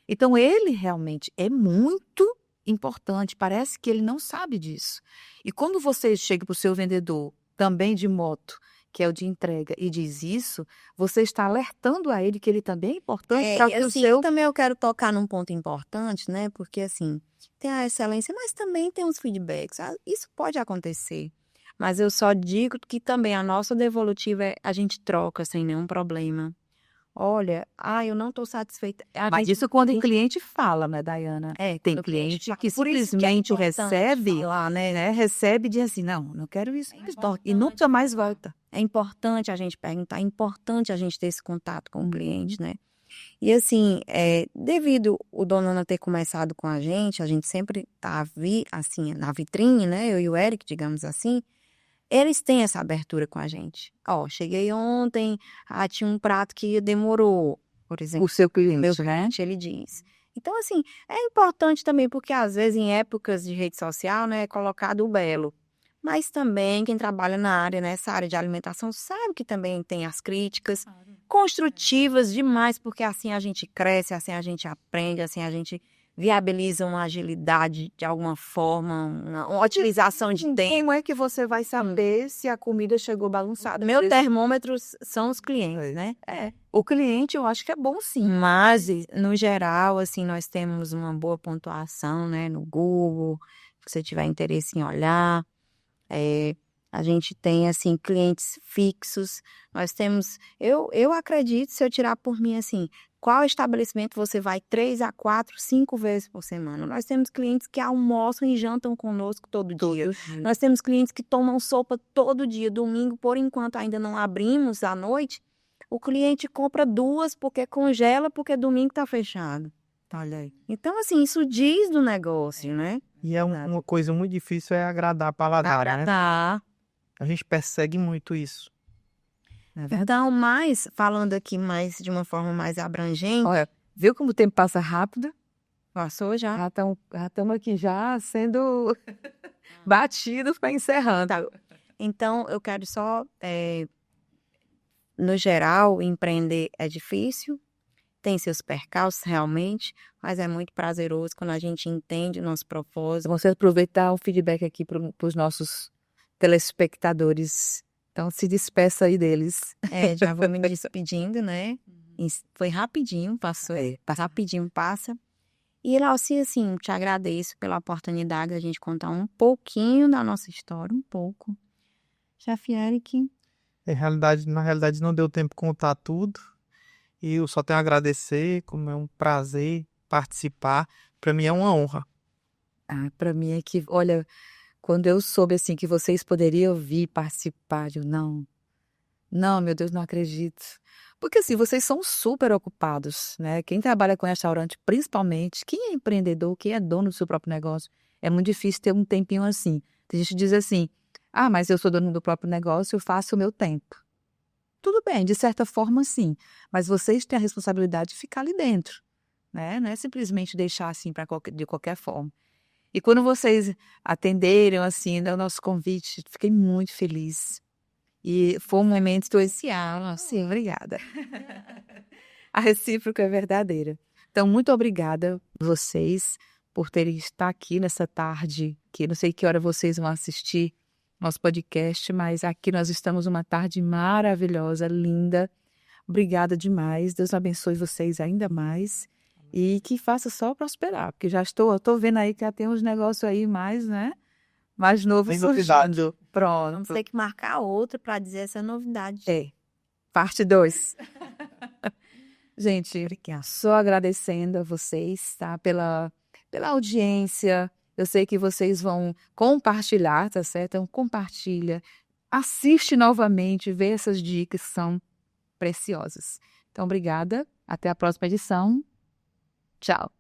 Speaker 1: Então, ele realmente é muito importante. Parece que ele não sabe disso. E quando você chega para o seu vendedor, também de moto, que é o de entrega, e diz isso, você está alertando a ele que ele também é importante.
Speaker 2: E assim, também eu quero tocar num ponto importante, né? Porque assim, tem a excelência, mas também tem os feedbacks. Isso pode acontecer. Mas eu só digo que também a nossa devolutiva a gente troca sem nenhum problema. olha, eu não estou satisfeita.
Speaker 1: Mas isso quando o cliente fala, né, Dayana? Tem
Speaker 2: quando o
Speaker 1: cliente que
Speaker 2: por isso que é
Speaker 1: simplesmente
Speaker 2: importante
Speaker 1: recebe,
Speaker 2: falar, né?
Speaker 1: recebe e diz assim, não quero isso,
Speaker 2: importante.
Speaker 1: e nunca mais volta.
Speaker 2: É importante a gente perguntar, é importante a gente ter esse contato com o cliente, né? E assim, devido o Donana ter começado com a gente sempre tá assim, na vitrine, né? Eu e o Eric, digamos assim, eles têm essa abertura com a gente. Ó, cheguei ontem, tinha um prato que demorou, por exemplo.
Speaker 1: O seu cliente,
Speaker 2: Meu
Speaker 1: né?
Speaker 2: cliente, ele diz. Então, assim, é importante também, porque às vezes em épocas de rede social, né, é colocado o belo. Mas também quem trabalha nessa área de alimentação, sabe que também tem as críticas construtivas demais, porque assim a gente cresce, assim a gente aprende, assim a gente viabiliza uma agilidade de alguma forma, uma utilização de tempo.
Speaker 1: Como é que você vai saber se a comida chegou bagunçada?
Speaker 2: Meu termômetro são os clientes, né?
Speaker 1: O cliente eu acho que é bom sim.
Speaker 2: Mas, no geral, assim, nós temos uma boa pontuação, né, no Google, se você tiver interesse em olhar. A gente tem, assim, clientes fixos. Nós temos, eu acredito, se eu tirar por mim, assim, qual estabelecimento você vai 3 a 4, 5 vezes por semana? Nós temos clientes que almoçam e jantam conosco todo dia. Nós temos clientes que tomam sopa todo dia. Domingo, por enquanto, ainda não abrimos à noite. O cliente compra 2 porque congela, porque domingo está fechado.
Speaker 1: Olha aí.
Speaker 2: Então, assim, isso diz do negócio, né?
Speaker 3: E uma coisa muito difícil é agradar a paladar, né? A gente persegue muito isso.
Speaker 2: Então, mas, falando aqui mais de uma forma mais abrangente.
Speaker 1: Olha, viu como o tempo passa rápido?
Speaker 2: Passou já?
Speaker 1: Já estamos aqui já sendo batidos para encerrando.
Speaker 2: Tá. Então, eu quero só, no geral, empreender é difícil, tem seus percalços realmente, mas é muito prazeroso quando a gente entende o nosso propósito.
Speaker 1: Vamos aproveitar o feedback aqui para os nossos telespectadores. Então, se despeça aí deles.
Speaker 2: Já vou me despedindo, né? Foi rapidinho, passou. Rapidinho passa. E, Lauci, assim, te agradeço pela oportunidade de a gente contar um pouquinho da nossa história, um pouco. Chefe Eric.
Speaker 3: Na realidade, não deu tempo de contar tudo. E eu só tenho a agradecer, como é um prazer participar. Para mim é uma honra.
Speaker 1: Para mim é que, olha, quando eu soube assim que vocês poderiam vir participar, eu não, meu Deus, não acredito. Porque assim, vocês são super ocupados, né? Quem trabalha com restaurante, principalmente, quem é empreendedor, quem é dono do seu próprio negócio, é muito difícil ter um tempinho assim. Tem gente que diz assim, mas eu sou dono do próprio negócio, eu faço o meu tempo. Tudo bem, de certa forma sim, mas vocês têm a responsabilidade de ficar ali dentro, né? Não é simplesmente deixar assim de qualquer forma. E quando vocês atenderam assim o nosso convite, fiquei muito feliz. E foi um momento especial, assim, obrigada. A recíproca é verdadeira. Então, muito obrigada a vocês por terem estado aqui nessa tarde, que não sei que hora vocês vão assistir nosso podcast, mas aqui nós estamos uma tarde maravilhosa, linda. Obrigada demais. Deus abençoe vocês ainda mais. E que faça só prosperar, porque eu estou vendo aí que já tem uns negócios aí mais, né? Mais novos surgindo. Pronto.
Speaker 2: Vamos ter que marcar outra para dizer essa novidade.
Speaker 1: Parte 2. Gente, só agradecendo a vocês, tá? Pela audiência. Eu sei que vocês vão compartilhar, tá certo? Então, compartilha. Assiste novamente, vê essas dicas que são preciosas. Então, obrigada. Até a próxima edição. Tchau.